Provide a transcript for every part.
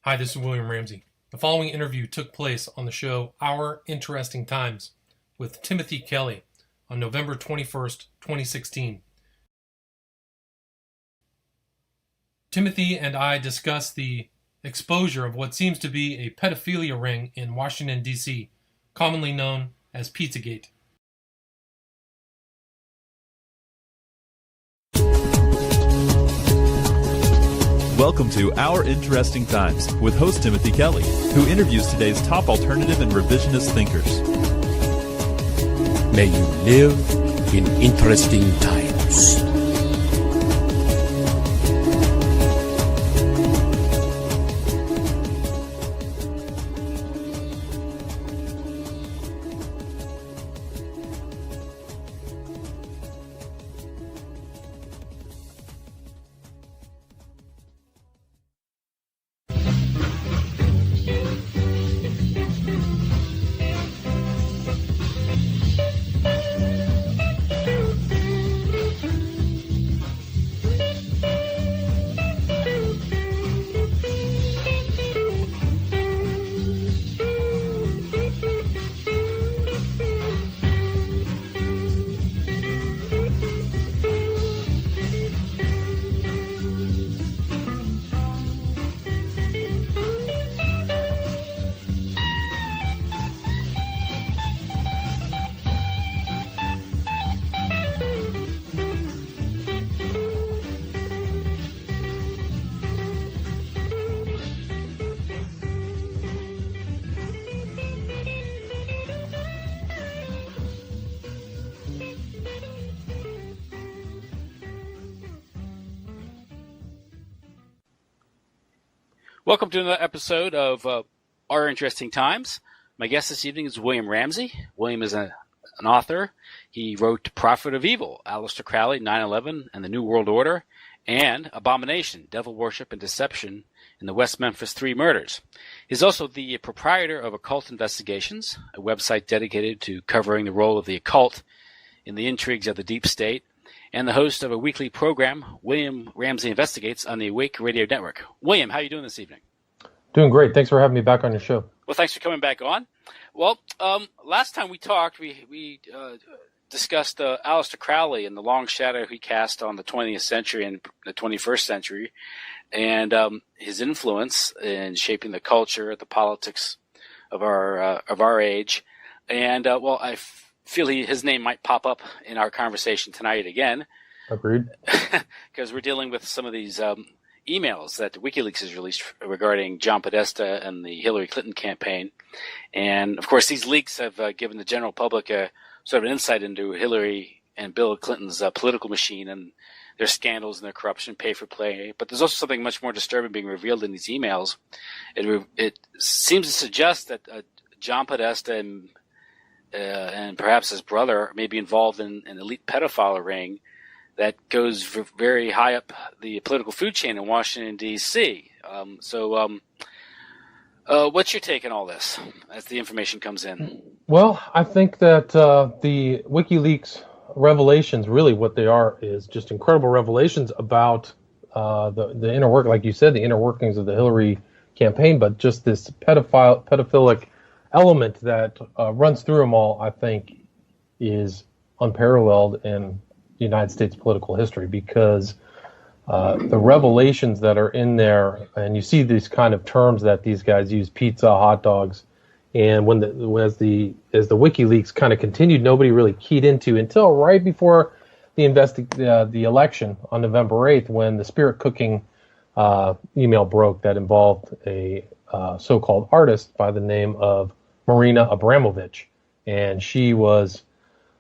Hi, this is William Ramsey. The following interview took place on the show Our Interesting Times with Timothy Kelly on November 21st, 2016. Timothy and I discussed the exposure of what seems to be a pedophilia ring in Washington, D.C., commonly known as Pizzagate. Welcome to Our Interesting Times with host Timothy Kelly, who interviews today's top alternative and revisionist thinkers. May you live in interesting times. Welcome to another episode of Our Interesting Times. My guest this evening is William Ramsey. William is an author. He wrote Prophet of Evil, Aleister Crowley, 9/11, and the New World Order, and Abomination, Devil Worship and Deception in the West Memphis Three Murders. He's also the proprietor of Occult Investigations, a website dedicated to covering the role of the occult in the intrigues of the deep state, and the host of a weekly program, William Ramsey Investigates, on the Awake Radio Network. William, how are you doing this evening? Doing great. Thanks for having me back on your show. Well, thanks for coming back on. Well, last time we talked, we discussed Aleister Crowley and the long shadow he cast on the 20th century and the 21st century, and his influence in shaping the culture, the politics of our age. And I feel his name might pop up in our conversation tonight again. Agreed. Because we're dealing with some of these emails that Wikileaks has released regarding John Podesta and the Hillary Clinton campaign. And, of course, these leaks have given the general public a sort of an insight into Hillary and Bill Clinton's political machine and their scandals and their corruption, pay for play. But there's also something much more disturbing being revealed in these emails. It seems to suggest that John Podesta and perhaps his brother may be involved in an elite pedophile ring that goes very high up the political food chain in Washington, D.C. What's your take on all this as the information comes in? Well, I think that the WikiLeaks revelations, really what they are is just incredible revelations about the inner work, like you said, the inner workings of the Hillary campaign, but just this pedophilic element that runs through them all, I think, is unparalleled in the United States political history, because the revelations that are in there, and you see these kind of terms that these guys use, pizza, hot dogs, and as the WikiLeaks kind of continued, nobody really keyed into until right before the election on November 8th, when the spirit cooking email broke that involved a so-called artist by the name of Marina Abramovich, and she was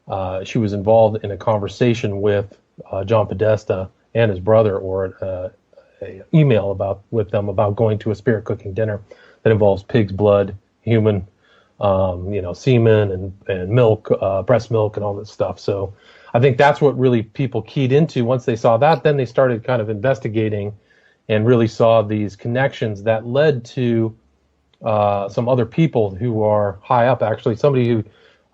involved in a conversation with John Podesta and his brother, or a email with them about going to a spirit cooking dinner that involves pig's blood, human, semen and milk, breast milk, and all this stuff. So I think that's what really people keyed into. Once they saw that, then they started kind of investigating and really saw these connections that led to some other people who are high up. Actually, somebody who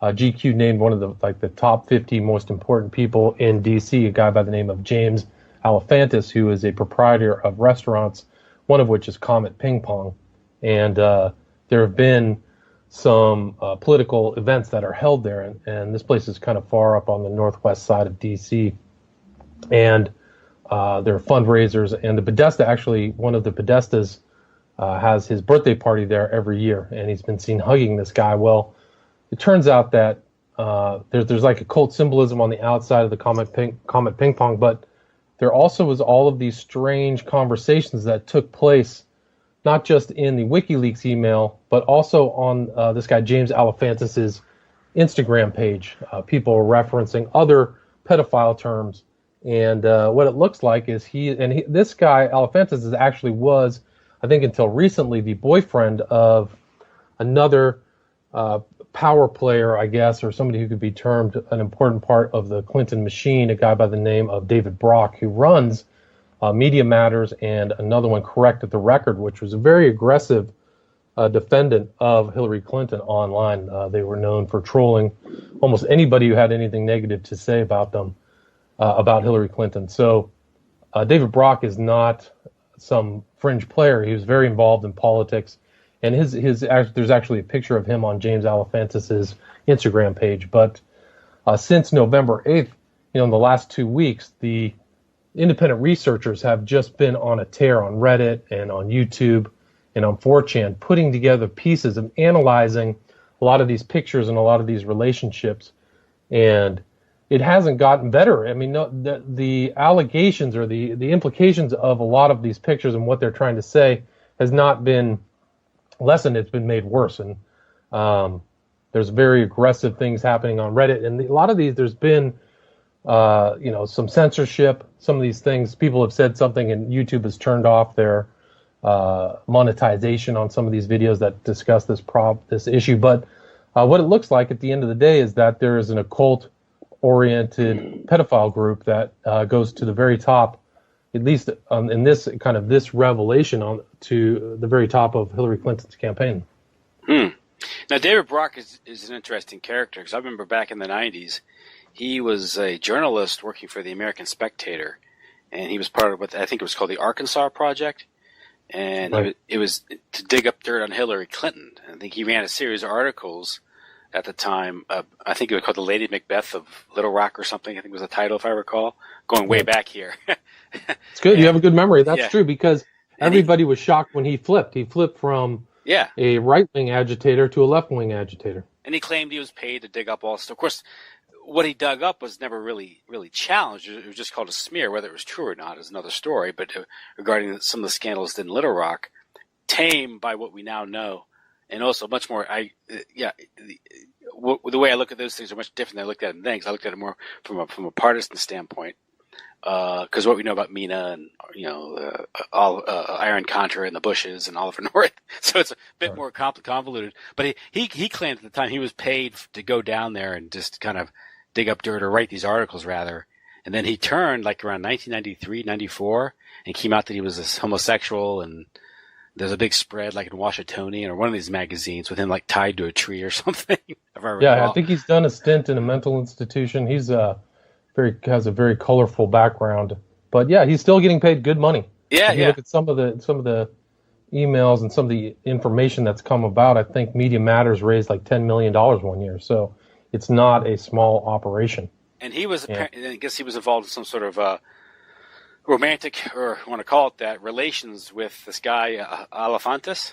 GQ named one of the top 50 most important people in DC, a guy by the name of James Alefantis, who is a proprietor of restaurants one of which is Comet Ping Pong. And there have been some political events that are held there, and this place is kind of far up on the northwest side of DC. And there are fundraisers, and the Podesta, actually, one of the Podestas has his birthday party there every year, and he's been seen hugging this guy. Well, it turns out that there's like occult symbolism on the outside of the Comet Ping Pong, but there also was all of these strange conversations that took place, not just in the WikiLeaks email, but also on this guy James Alefantis's Instagram page. People are referencing other pedophile terms, and what it looks like is this guy Alefantis actually was, I think until recently, the boyfriend of another power player, I guess, or somebody who could be termed an important part of the Clinton machine, a guy by the name of David Brock, who runs Media Matters, and another one, Corrected the Record, which was a very aggressive defendant of Hillary Clinton online. They were known for trolling almost anybody who had anything negative to say about them, about Hillary Clinton. So David Brock is not some fringe player. He was very involved in politics, and there's actually a picture of him on James Alefantis's Instagram page. But since November 8th, in the last 2 weeks, the independent researchers have just been on a tear on Reddit and on YouTube and on 4chan, putting together pieces and analyzing a lot of these pictures and a lot of these relationships. And it hasn't gotten better. I mean, the allegations or the implications of a lot of these pictures and what they're trying to say has not been lessened. It's been made worse. And there's very aggressive things happening on Reddit. And a lot of these, there's been some censorship. Some of these things, people have said something and YouTube has turned off their monetization on some of these videos that discuss this issue. But what it looks like at the end of the day is that there is an occult-oriented pedophile group that goes to the very top, at least in this revelation, to the very top of Hillary Clinton's campaign. Now, David Brock is an interesting character, because I remember back in the 90s, he was a journalist working for the American Spectator, and he was part of what I think it was called the Arkansas Project, and right. It was to dig up dirt on Hillary Clinton. I think he ran a series of articles at the time. I think it was called The Lady Macbeth of Little Rock or something, I think was the title, if I recall, going way back here. It's good. You have a good memory. That's true, because everybody was shocked when he flipped. He flipped from a right-wing agitator to a left-wing agitator. And he claimed he was paid to dig up all stuff. Of course, what he dug up was never really challenged. It was just called a smear. Whether it was true or not is another story. But regarding some of the scandals in Little Rock, tame by what we now know, and also much more. The way I look at those things are much different than I looked at them then, because I looked at it more from a partisan standpoint. Because what we know about Mina and Iron Contra and the Bushes and Oliver North, so it's a bit more convoluted. But he claimed at the time he was paid to go down there and just kind of dig up dirt, or write these articles rather. And then he turned like around 1993, 94, and came out that he was this homosexual. And there's a big spread like in Washingtonian or one of these magazines with him like tied to a tree or something. If I recall. Yeah, I think he's done a stint in a mental institution. He's has a very colorful background, but yeah, he's still getting paid good money. Yeah, if you look at some of the emails and some of the information that's come about, I think Media Matters raised like $10 million one year, so it's not a small operation. And he was, I guess, he was involved in some sort of romantic, or I want to call it that, relations with this guy Alefantis.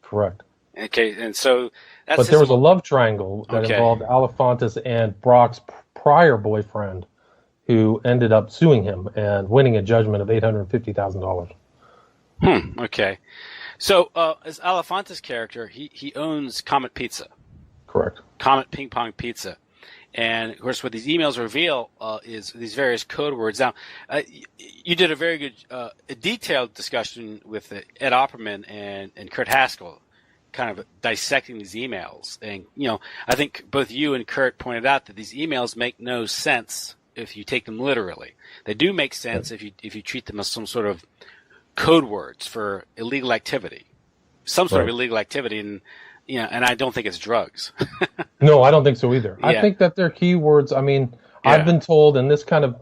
Correct. Okay, and so that's. But there was a love triangle that involved Alefantis and Brock's prior boyfriend, who ended up suing him and winning a judgment of $850,000. Okay. So, as Alefantis' character, he owns Comet Pizza. Correct. Comet Ping Pong Pizza. And, of course, what these emails reveal is these various code words. Now, you did a very good, detailed discussion with Ed Opperman and Kurt Haskell, kind of dissecting these emails. And, I think both you and Kurt pointed out that these emails make no sense if you take them literally. They do make sense if you treat them as some sort of code words for illegal activity, some sort of illegal activity, and I don't think it's drugs. No, I don't think so either. I think that they're keywords. I mean, I've been told, and this kind of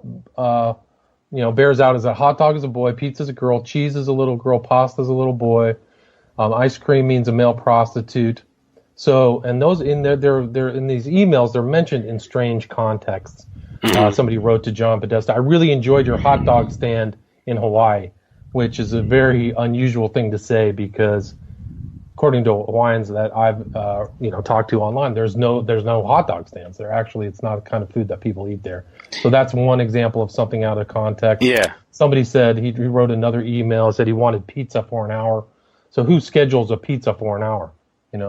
bears out is that hot dog is a boy, pizza's a girl, cheese is a little girl, pasta's a little boy, ice cream means a male prostitute. So, and those they're in these emails, they're mentioned in strange contexts. Somebody wrote to John Podesta, I really enjoyed your hot dog stand in Hawaii, which is a very unusual thing to say because according to Hawaiians that I've talked to online, there's no hot dog stands there. Actually, it's not the kind of food that people eat there. So that's one example of something out of context. Yeah. Somebody said he wrote another email, said he wanted pizza for an hour. So who schedules a pizza for an hour?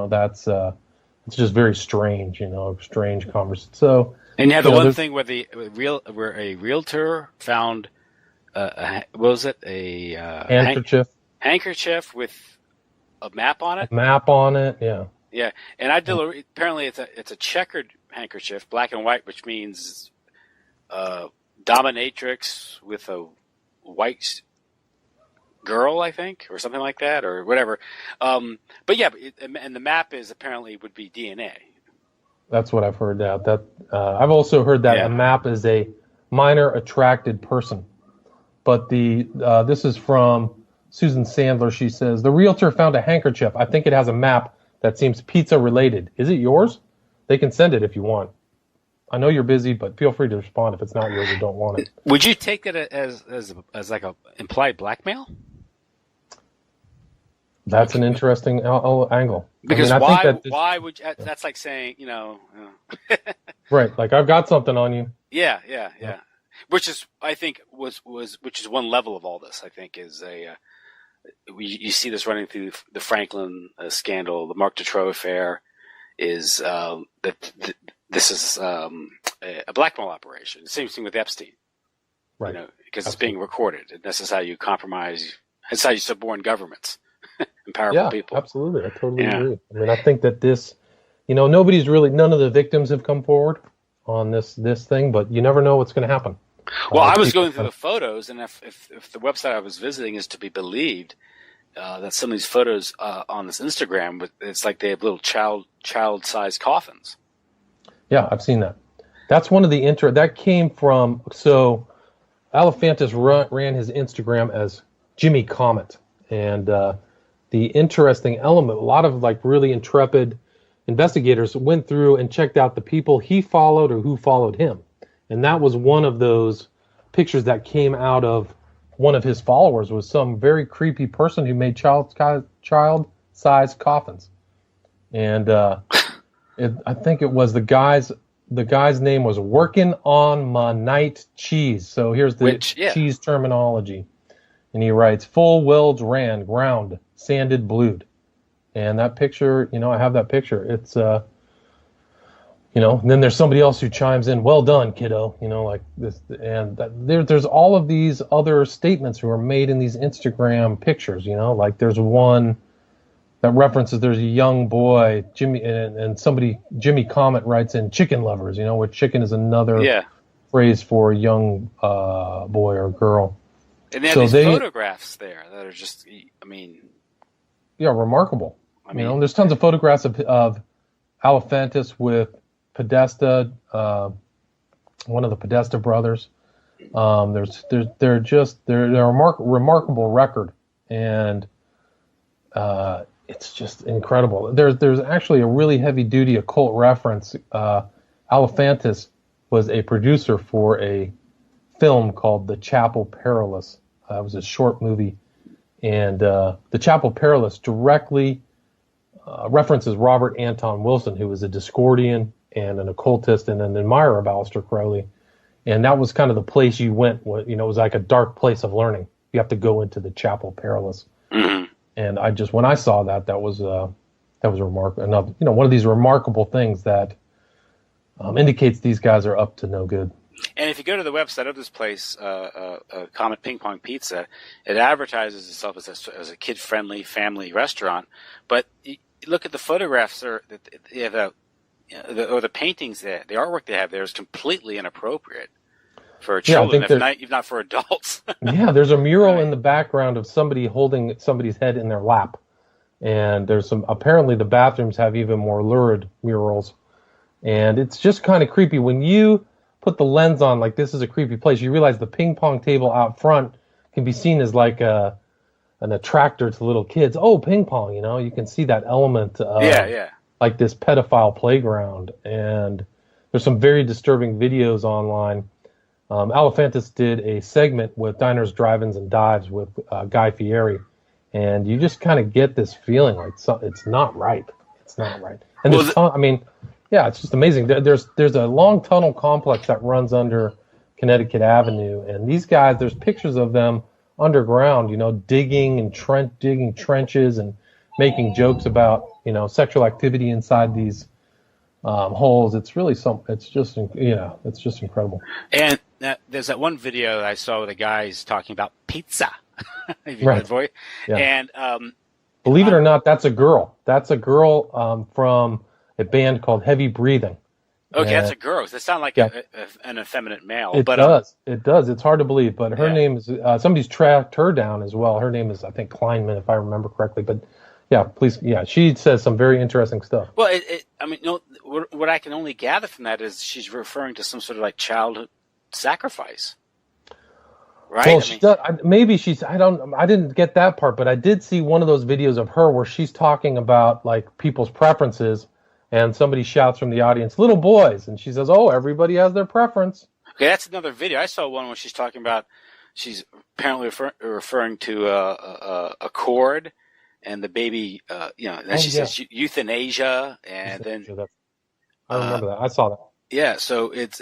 That's it's just very strange. Strange conversation. So. And you have the one thing where a realtor found what was it, a handkerchief with a map on it. Yeah. And apparently it's a checkered handkerchief, black and white, which means dominatrix with a white girl, I think, or something like that, or whatever. But yeah, and the map would be DNA. That's what I've heard. I've also heard that a map is a minor attracted person. But this is from Susan Sandler. She says, the realtor found a handkerchief. I think it has a map that seems pizza related. Is it yours? They can send it if you want. I know you're busy, but feel free to respond if it's not yours or don't want it. Would you take that as like a implied blackmail? That's an interesting angle. Because why would you, that's like saying, right, like I've got something on you. Yeah. Which is, I think, which is one level of all this. I think is you see this running through the Franklin scandal, the Mark Dutroux affair, is that this is a blackmail operation. The same thing with Epstein, right? Because it's being recorded, and this is how you compromise. It's how you suborn governments. And powerful people. Absolutely. I totally agree. I mean, I think that this, none of the victims have come forward on this thing, but you never know what's going to happen. Well, I was going through the photos, and if the website I was visiting is to be believed, that some of these photos on this Instagram, it's like they have little child-sized coffins. Yeah, I've seen that. That's one of the that came from, so Alefantis ran his Instagram as Jimmy Comet, and the interesting element, a lot of like really intrepid investigators went through and checked out the people he followed or who followed him. And that was one of those pictures that came out of one of his followers was some very creepy person who made child-sized coffins. And I think it was the guy's name was Working on My Night Cheese. So here's the cheese terminology. And he writes, full welds ran, ground, sanded, blued. And that picture, I have that picture. It's, and then there's somebody else who chimes in, well done, kiddo, like this. And there's all of these other statements who are made in these Instagram pictures, like there's one that references there's a young boy, Jimmy, and Jimmy Comet writes in chicken lovers, where chicken is another phrase for a young boy or girl. And they have these photographs there that are just, remarkable. There's tons of photographs of Alefantis with Podesta, one of the Podesta brothers. They're a remarkable record, and it's just incredible. There's actually a really heavy duty occult reference. Alefantis was a producer for a film called The Chapel Perilous. It was a short movie, and The Chapel Perilous directly references Robert Anton Wilson, who was a Discordian and an occultist and an admirer of Aleister Crowley. And that was kind of the place you went. It was like a dark place of learning. You have to go into the Chapel Perilous. Mm-hmm. And when I saw that was remarkable. One of these remarkable things that indicates these guys are up to no good. And if you go to the website of this place, Comet Ping Pong Pizza, it advertises itself as a kid-friendly family restaurant. But you look at the photographs or the paintings there, the artwork they have there is completely inappropriate for children, if not for adults. Yeah, there's a mural in the background of somebody holding somebody's head in their lap. And apparently the bathrooms have even more lurid murals. And it's just kind of creepy. When you put the lens on, like this is a creepy place, you realize the ping pong table out front can be seen as like an attractor to little kids. Oh, ping pong, you can see that element of like this pedophile playground. And there's some very disturbing videos online. Alefantis did a segment with Diners, Drive-Ins, and Dives with Guy Fieri, and you just kind of get this feeling like it's not right. It's not right. And it's just amazing. There's a long tunnel complex that runs under Connecticut Avenue, and these guys, there's pictures of them underground, digging trenches and making jokes about sexual activity inside these holes. It's really it's just incredible. And there's that one video that I saw where the guy's talking about pizza. If you right. Voice. Yeah. And believe it or not, that's a girl. That's a girl from a band called Heavy Breathing. Okay, that's a girl. It sounds like an effeminate male. It does. It does. It's hard to believe, but her name is somebody's tracked her down as well. Her name is, I think, Kleinman, if I remember correctly. But she says some very interesting stuff. Well, what I can only gather from that is she's referring to some sort of like child sacrifice, right? Well, she does. Maybe she's. I didn't get that part, but I did see one of those videos of her where she's talking about like people's preferences, and somebody shouts from the audience, "Little boys," and she says, "Oh, everybody has their preference." Okay, that's another video. I saw one where she's talking about. She's apparently referring to a cord. And the baby, then she says euthanasia, and then I remember that. I saw that. Yeah, so it's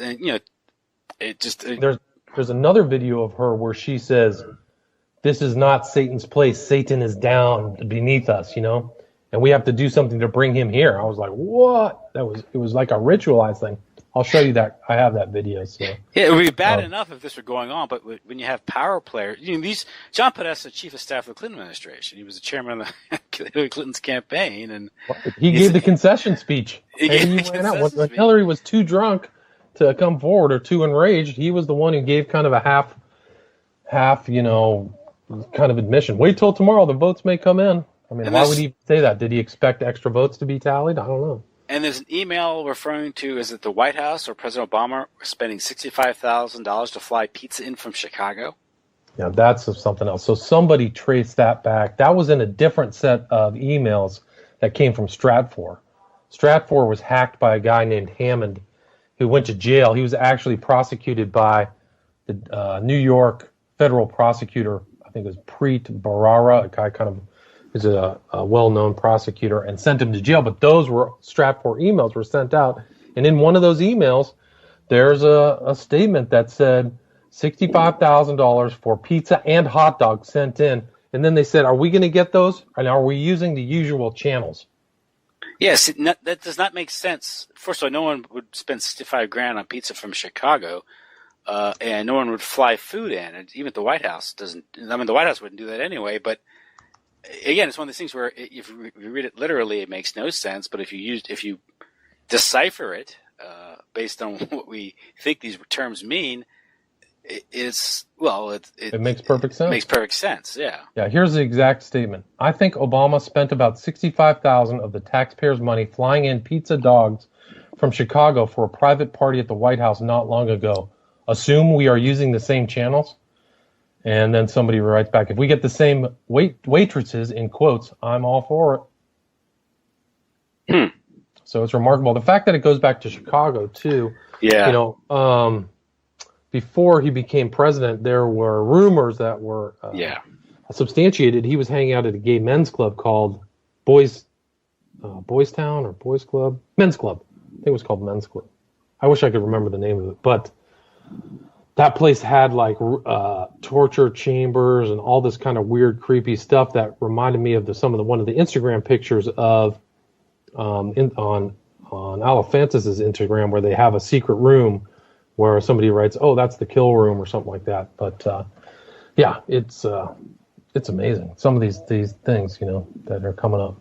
there's another video of her where she says, "This is not Satan's place. Satan is down beneath us, and we have to do something to bring him here." I was like, "What?" It was like a ritualized thing. I'll show you that. I have that video. So it would be bad enough if this were going on, but when you have power players, John Podesta, chief of staff of the Clinton administration, he was the chairman of Hillary Clinton's campaign, and he gave the concession speech. When Hillary was too drunk to come forward or too enraged, he was the one who gave kind of a half, kind of admission. Wait till tomorrow, the votes may come in. I mean, why would he say that? Did he expect extra votes to be tallied? I don't know. And there's an email referring to, is it the White House or President Obama spending $65,000 to fly pizza in from Chicago? Yeah, that's something else. So somebody traced that back. That was in a different set of emails that came from Stratfor. Stratfor was hacked by a guy named Hammond who went to jail. He was actually prosecuted by the New York federal prosecutor. I think it was Preet Bharara, a guy kind of is a well-known prosecutor, and sent him to jail. But those were Stratfor emails were sent out. And in one of those emails, there's a statement that said $65,000 for pizza and hot dogs sent in. And then they said, are we going to get those? And are we using the usual channels? Yes, that does not make sense. First of all, no one would spend $65,000 on pizza from Chicago, and no one would fly food in. And even the White House doesn't. I mean, the White House wouldn't do that anyway, but again, it's one of these things where if you read it literally, it makes no sense. But if you decipher it based on what we think these terms mean, it makes perfect sense. It makes perfect sense. Yeah. Yeah. Here's the exact statement. I think Obama spent about $65,000 of the taxpayers' money flying in pizza dogs from Chicago for a private party at the White House not long ago. Assume we are using the same channels. And then somebody writes back, if we get the same waitresses, in quotes, I'm all for it. So it's remarkable. The fact that it goes back to Chicago, too. Yeah. Before he became president, there were rumors that were substantiated. He was hanging out at a gay men's club called Boys Town or Boys Club? Men's Club. I think it was called Men's Club. I wish I could remember the name of it. But that place had like torture chambers and all this kind of weird, creepy stuff that reminded me of one of the Instagram pictures of on Alefantis' Instagram, where they have a secret room where somebody writes, "Oh, that's the kill room" or something like that. But it's amazing. Some of these things, that are coming up.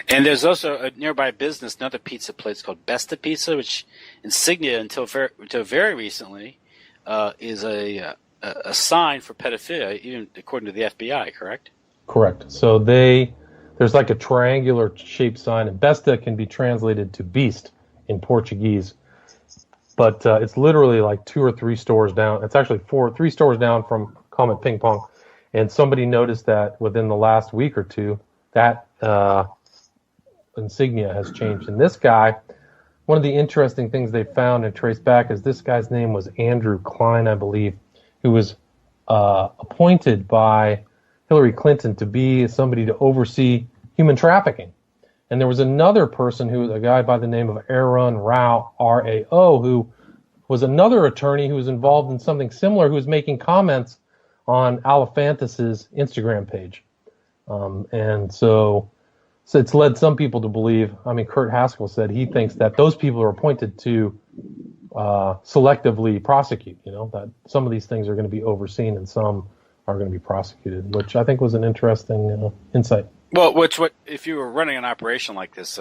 And there's also a nearby business, another pizza place called Besta Pizza, which insignia until very recently is a sign for pedophilia, even according to the FBI, correct? Correct. So there's like a triangular shaped sign, and Besta can be translated to beast in Portuguese. but it's literally like 2 or 3 stores down. It's actually 3 stores down from Comet Ping Pong. And somebody noticed that within the last week or two, that insignia has changed. And this guy, one of the interesting things they found and traced back is this guy's name was Andrew Klein, I believe, who was appointed by Hillary Clinton to be somebody to oversee human trafficking. And there was another person, a guy by the name of Aaron Rao, R-A-O, who was another attorney who was involved in something similar, who was making comments on Alephantis's Instagram page. And so it's led some people to believe, Kurt Haskell said he thinks that those people are appointed to selectively prosecute, that some of these things are going to be overseen and some are going to be prosecuted, which I think was an interesting insight. Well, what if you were running an operation like this?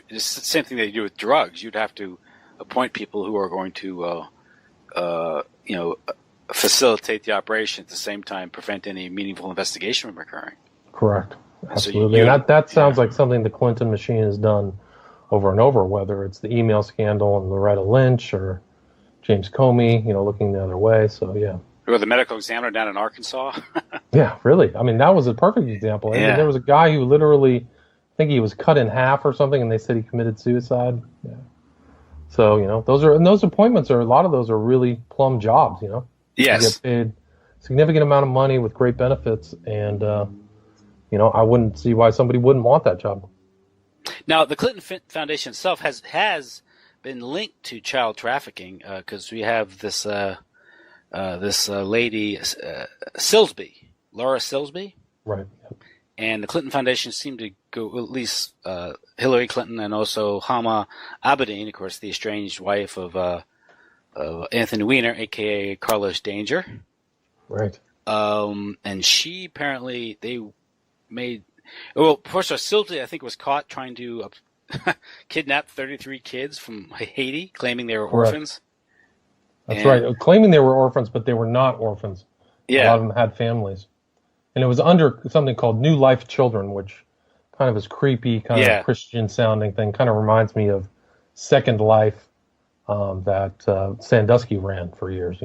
It's the same thing that you do with drugs. You'd have to appoint people who are going to, facilitate the operation at the same time, prevent any meaningful investigation from occurring. Correct. Absolutely. And that sounds like something the Clinton machine has done over and over, whether it's the email scandal and Loretta Lynch or James Comey, looking the other way. So, yeah. Or the medical examiner down in Arkansas. Yeah, really. That was a perfect example. Yeah. There was a guy who literally, I think he was cut in half or something, and they said he committed suicide. Yeah. So, those appointments a lot of those are really plum jobs, Yes. You get paid a significant amount of money with great benefits, and, I wouldn't see why somebody wouldn't want that job. Now, the Clinton Foundation itself has been linked to child trafficking because we have this lady, Silsby, Laura Silsby. Right. And the Clinton Foundation seemed to go, at least Hillary Clinton and also Hama Abedin, of course, the estranged wife of Anthony Weiner, a.k.a. Carlos Danger. Right. And she apparently, first of all, Silsby, I think, was caught trying to kidnap 33 kids from Haiti, claiming they were orphans. That's right. Claiming they were orphans, but they were not orphans. Yeah. A lot of them had families. And it was under something called New Life Children, which kind of is creepy, kind of Christian-sounding thing. Kind of reminds me of Second Life that Sandusky ran for years,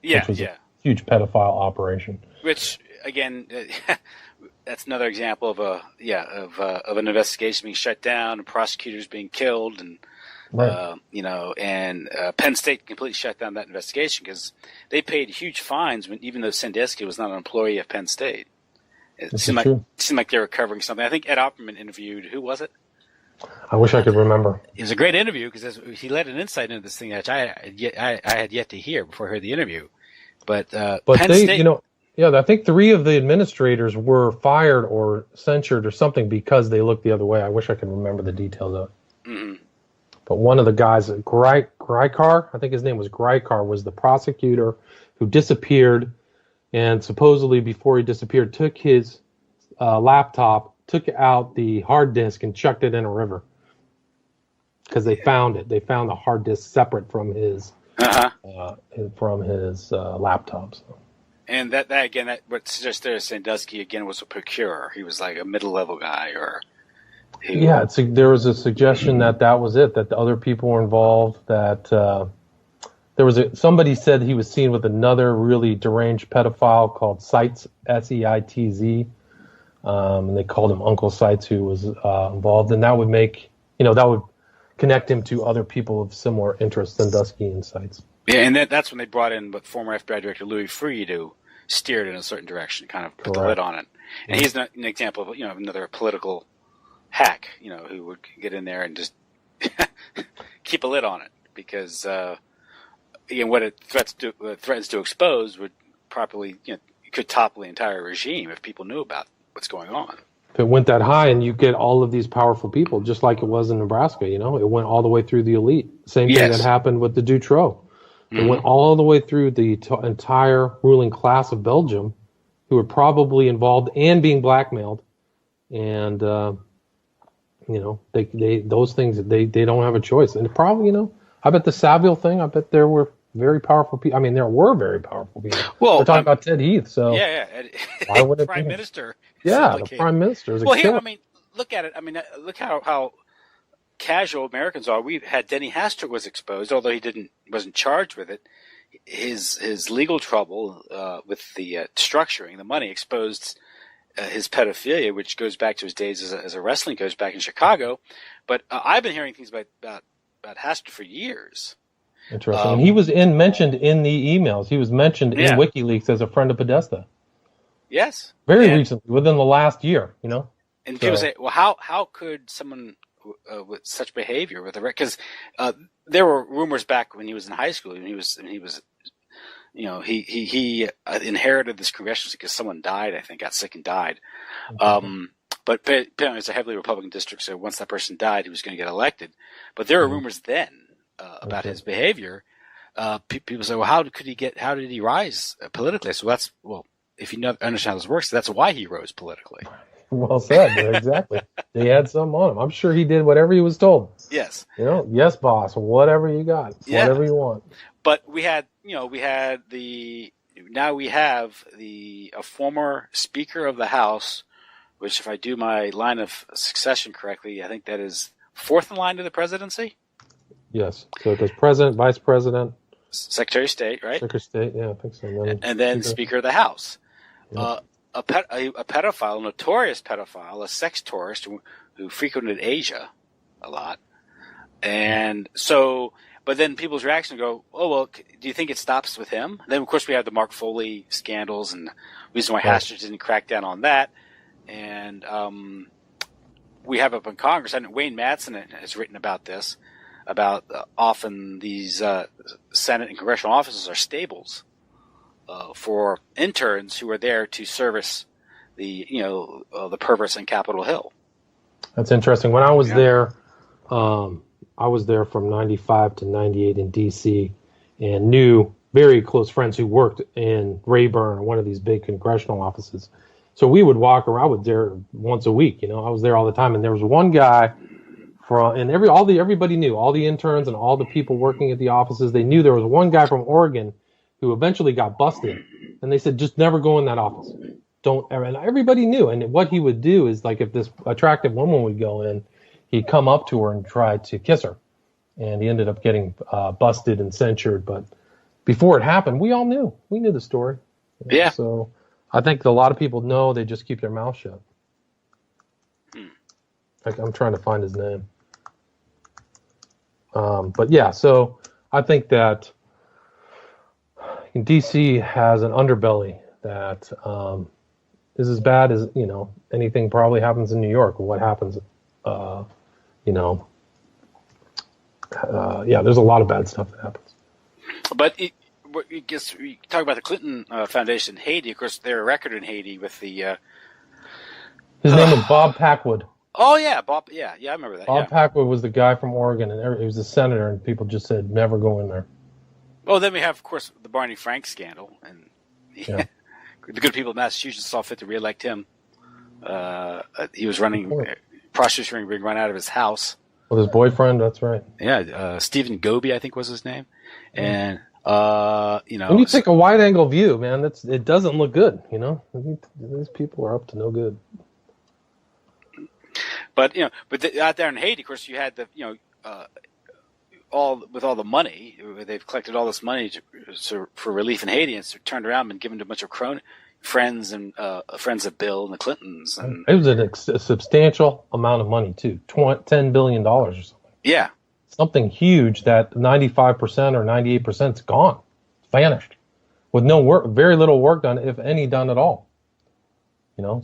Yeah, which was a huge pedophile operation. Which, again, that's another example of an investigation being shut down and prosecutors being killed and right. And Penn State completely shut down that investigation because they paid huge fines even though Sandusky was not an employee of Penn State. It seemed like they were covering something. I think Ed Opperman interviewed, who was it? I wish I could remember. It was a great interview because he led an insight into this thing that I had yet to hear before I heard the interview. But Penn State, I think 3 of the administrators were fired or censured or something because they looked the other way. I wish I could remember the details of it. Mm-hmm. But one of the guys, Grykar, I think his name was Grykar, was the prosecutor who disappeared, and supposedly before he disappeared, took his laptop, took out the hard disk, and chucked it in a river because they found it. They found the hard disk separate from his laptop. So. And that again, what suggests there Sandusky again was a procurer. He was like a middle-level guy, or there was a suggestion that was it. That the other people were involved. That there was somebody said he was seen with another really deranged pedophile called Seitz, S-E-I-T-Z, and they called him Uncle Seitz, who was involved, and that would make that would connect him to other people of similar interests, Sandusky and Seitz. Yeah, and that's when they brought in former FBI Director Louis Freeh to steer it in a certain direction, kind of put the lid on it. And he's an example of another political hack, who would get in there and just keep a lid on it because again, what it threatens to expose would probably could topple the entire regime if people knew about what's going on. If it went that high, and you get all of these powerful people, just like it was in Nebraska, it went all the way through the elite. Same thing that happened with the Dutroux. It went all the way through the entire ruling class of Belgium, who were probably involved and being blackmailed. And, those things, they don't have a choice. And probably, I bet the Saville thing, I bet there were very powerful people. I mean, there were very powerful people. Well, we're talking about Ted Heath, so. Why would it Prime Minister. Yeah, the Prime Minister. Well, here, look at it. Look how casual Americans are. We had Denny Hastert was exposed, although he wasn't charged with it. His legal trouble with the structuring, the money, exposed his pedophilia, which goes back to his days as a wrestling coach back in Chicago. But I've been hearing things about Hastert for years. Interesting. And he was mentioned in the emails. He was mentioned in WikiLeaks as a friend of Podesta. Yes. Very recently, within the last year, you know. And people say, well, how could someone with such behavior with because there were rumors back when he was in high school, and he was you know, he inherited this congressional seat because someone died, I think, got sick and died. But apparently it's a heavily Republican district, so once that person died, he was going to get elected. But there were rumors then about his behavior. People say, well, how did he rise politically? So if you understand how this works, that's why he rose politically. Well said. Exactly. They had something on him. I'm sure he did whatever he was told. Yes. You know, yes, boss, whatever you got, whatever you want. But we have a former Speaker of the House, which, if I do my line of succession correctly, I think that is fourth in line to the presidency. Yes. So it goes President, Vice President, Secretary of State, right? Secretary of State, yeah, I think so. And then Speaker of the House. Yeah. A pedophile, a notorious pedophile, a sex tourist who frequented Asia a lot. And so, but then people's reaction go, oh, well, do you think it stops with him? Then, of course, we have the Mark Foley scandals and the reason why Hastert didn't crack down on that. And we have up in Congress, and Wayne Madsen has written about this, about often these Senate and congressional offices are stables for interns who are there to service the perverts in Capitol Hill. That's interesting. When I was there, I was there from 95 to 98 in DC, and knew very close friends who worked in Rayburn or one of these big congressional offices. So we would walk around. I was there once a week. You know, I was there all the time, and there was one guy everybody knew, all the interns and all the people working at the offices. They knew there was one guy from Oregon who eventually got busted, and they said, just never go in that office. Don't ever. And everybody knew. And what he would do is, like, if this attractive woman would go in, he'd come up to her and try to kiss her, and he ended up getting busted and censured. But before it happened, we all knew. We knew the story. Yeah. So I think a lot of people know. They just keep their mouth shut. I'm trying to find his name. But yeah, so I think that DC has an underbelly that is as bad as, anything probably happens in New York, or what happens, there's a lot of bad stuff that happens. But I guess we talk about the Clinton Foundation in Haiti. Of course, they're a record in Haiti with the... His name was Bob Packwood. Oh, yeah, Bob. Yeah, I remember that. Bob Packwood was the guy from Oregon, and he was a senator, and people just said, never go in there. Well, then we have, of course, the Barney Frank scandal, and the good people of Massachusetts saw fit to reelect him. He was running, prostitution being run out of his house. With his boyfriend, that's right. Yeah, Stephen Goby, I think was his name. And, when you take a wide-angle view, man, it doesn't look good, These people are up to no good. But out there in Haiti, of course, you had all the money. They've collected all this money for relief in Haiti, and it's turned around and given to a bunch of friends of Bill and the Clintons. And it was a substantial amount of money too, $10 billion or something. Yeah, something huge that 95% or 98% is gone, it's vanished, with no work, very little work done, if any, done at all.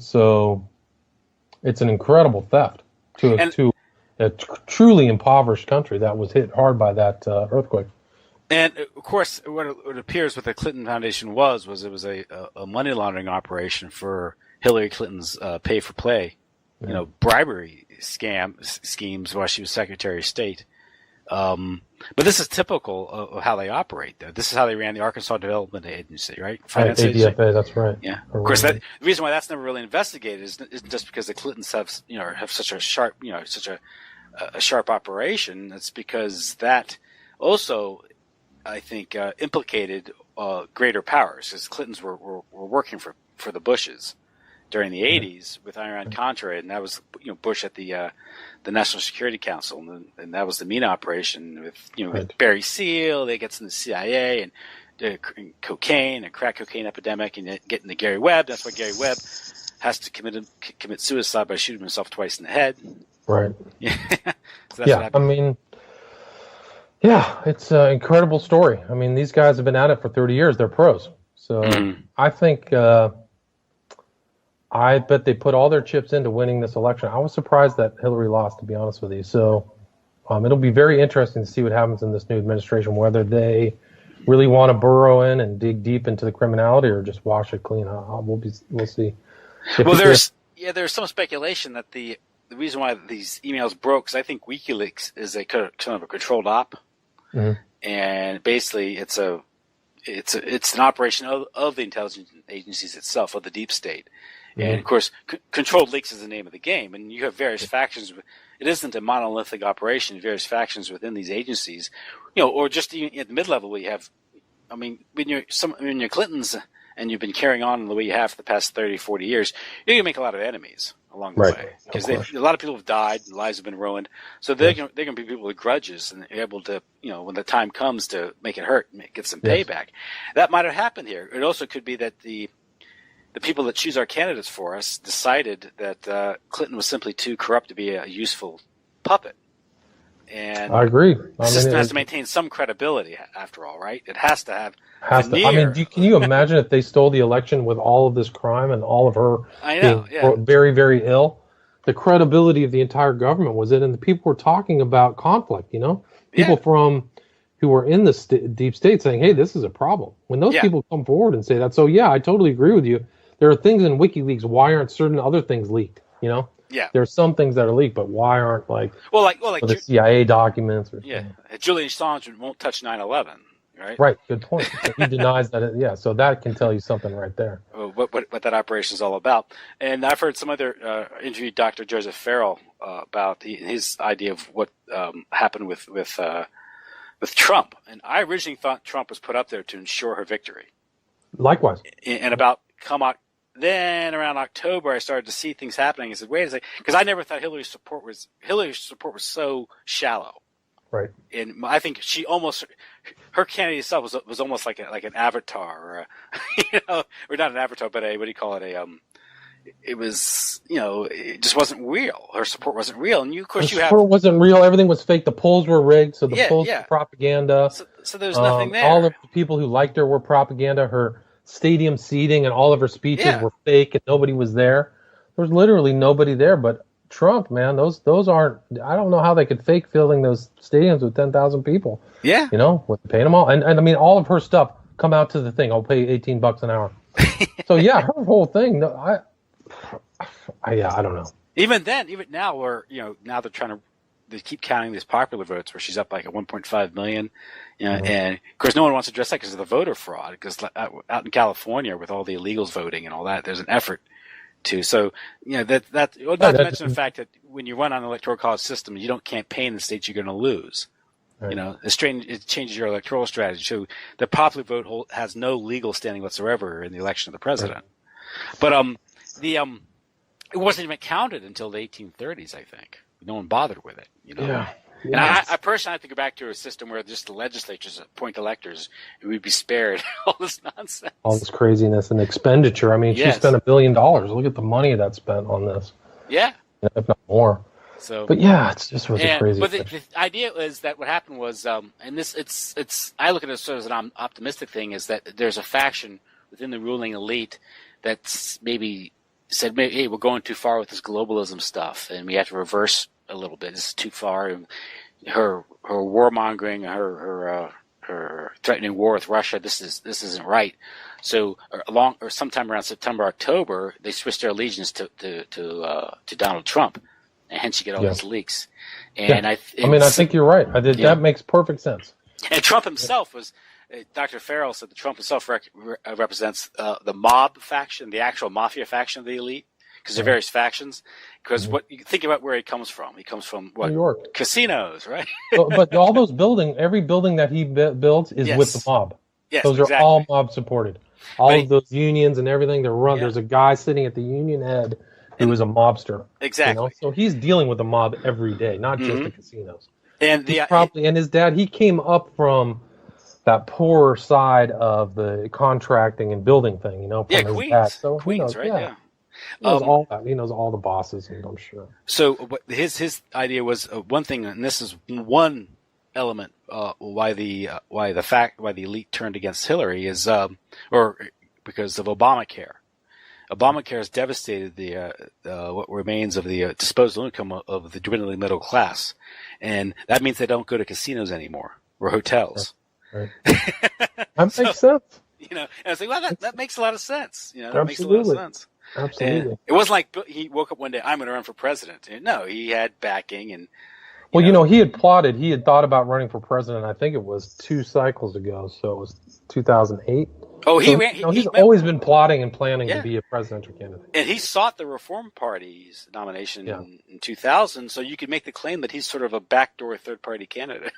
So. It's an incredible theft to a truly impoverished country that was hit hard by that earthquake. And of course, what it appears what the Clinton Foundation was it was a money laundering operation for Hillary Clinton's pay for play, bribery schemes while she was Secretary of State. But this is typical of how they operate, though. This is how they ran the Arkansas Development Agency, right? Finance ADFA, agency. That's right. Yeah. Of course, the reason why that's never really investigated isn't just because the Clintons have such a sharp, such a sharp operation. It's because that also, I think, implicated greater powers, because Clintons were working for the Bushes, during the 80s with Iran-Contra, and that was Bush at the National Security Council, and that was the MENA operation with Barry Seal. They get in the CIA and cocaine and crack cocaine epidemic, and getting to Gary Webb. That's why Gary Webb has to commit suicide by shooting himself twice in the head. Right. Yeah. So that's what happened. It's an incredible story. I mean, these guys have been at it for 30 years. They're pros. So I think, I bet they put all their chips into winning this election. I was surprised that Hillary lost, to be honest with you. So it'll be very interesting to see what happens in this new administration, whether they really want to burrow in and dig deep into the criminality or just wash it clean. We'll see. Well, there's some speculation that the reason why these emails broke, because I think WikiLeaks is a kind of a controlled op, and basically it's an operation of the intelligence agencies itself, of the deep state, and of course controlled leaks is the name of the game, and you have various factions. It isn't a monolithic operation. Various factions within these agencies, or just even at the mid-level, we have. I mean, when you're Clintons and you've been carrying on the way you have for the past 30, 40 years, you're going to make a lot of enemies along the way. Because a lot of people have died, lives have been ruined. So they're going to be people with grudges and able to, when the time comes to make it hurt, get some payback. That might have happened here. It also could be that the people that choose our candidates for us decided that Clinton was simply too corrupt to be a useful puppet. And I agree. The system has to maintain some credibility, after all, right? It has to have. Can you imagine if they stole the election with all of this crime and all of her being very, very ill? The credibility of the entire government was it, and the people were talking about conflict. People from who were in the deep state saying, "Hey, this is a problem." When those people come forward and say that, so I totally agree with you. There are things in WikiLeaks. Why aren't certain other things leaked? Yeah, there are some things that are leaked, but why aren't like the CIA documents? Julian Assange won't touch 9/11, right? Right, good point. So he denies that. So that can tell you something right there. What that operation is all about. And I've heard some other interviewed Dr. Joseph Farrell about his idea of what happened with Trump. And I originally thought Trump was put up there to ensure her victory. Likewise. And then around October, I started to see things happening. I said, "Wait a second," because I never thought Hillary's support was so shallow. Right. And I think her candidate itself was almost like an avatar, or or not an avatar, but what do you call it? It was it just wasn't real. Her support wasn't real, and support wasn't real. Everything was fake. The polls were rigged, so the polls were propaganda. So there's nothing there. All of the people who liked her were propaganda. Her stadium seating and all of her speeches were fake, and nobody was there. There was literally nobody there. But Trump, man, those aren't. I don't know how they could fake filling those stadiums with 10,000 people. Yeah, with paying them all, and I mean all of her stuff come out to the thing. I'll pay $18 an hour. So her whole thing. I don't know. Even now, now they're trying to. They keep counting these popular votes where she's up like at 1.5 million. And of course no one wants to address that because of the voter fraud, because out in California with all the illegals voting and all that, there's an effort to, not to mention the fact that when you run on an electoral college system, you don't campaign in the states you're going to lose. Right. It changes your electoral strategy. So the popular vote has no legal standing whatsoever in the election of the president. Right. But it wasn't even counted until the 1830s, I think. No one bothered with it, Yeah. And I personally have to go back to a system where just the legislatures appoint electors, and we'd be spared all this nonsense, all this craziness and expenditure. I mean, she spent $1 billion. Look at the money that's spent on this. Yeah, if not more. So, but it's just really crazy. But the idea is that what happened was, and it's I look at it sort of as an optimistic thing, is that there's a faction within the ruling elite that's maybe said, "Hey, we're going too far with this globalism stuff, and we have to reverse a little bit. This is too far." And her warmongering, her threatening war with Russia, this isn't right. So sometime around September, October, they switched their allegiance to Donald Trump, and hence you get all these leaks. And I think you're right. That makes perfect sense. And Trump himself was. Dr. Farrell said that Trump himself represents the mob faction, the actual mafia faction of the elite, because there are various factions. Because what you think about where he comes from. He comes from what? New York. Casinos, right? but all those every building that he builds is with the mob. Yes, those are all mob supported. All of those unions and everything, they're run. Yeah. There's a guy sitting at the union head who is a mobster. Exactly. So he's dealing with the mob every day, not just the casinos. And and his dad, he came up from that poorer side of the contracting and building thing, from his Queens. dad. So Queens, right? Yeah. He knows all that. He knows all the bosses, I'm sure. So his idea was one thing, and this is one element why the elite turned against Hillary is or because of Obamacare. Obamacare has devastated the what remains of the disposable income of the dwindling middle class, and that means they don't go to casinos anymore or hotels. Right. That makes sense. And I was like, well, that makes a lot of sense. That Absolutely. makes a lot of sense. Absolutely. And it wasn't like he woke up one day, I'm going to run for president. No, he had backing and. He had plotted. He had thought about running for president. I think it was 2 cycles ago, so it was 2008. Oh, he's always been plotting and planning to be a presidential candidate. And he sought the Reform Party's nomination in 2000, so you could make the claim that he's sort of a backdoor third-party candidate.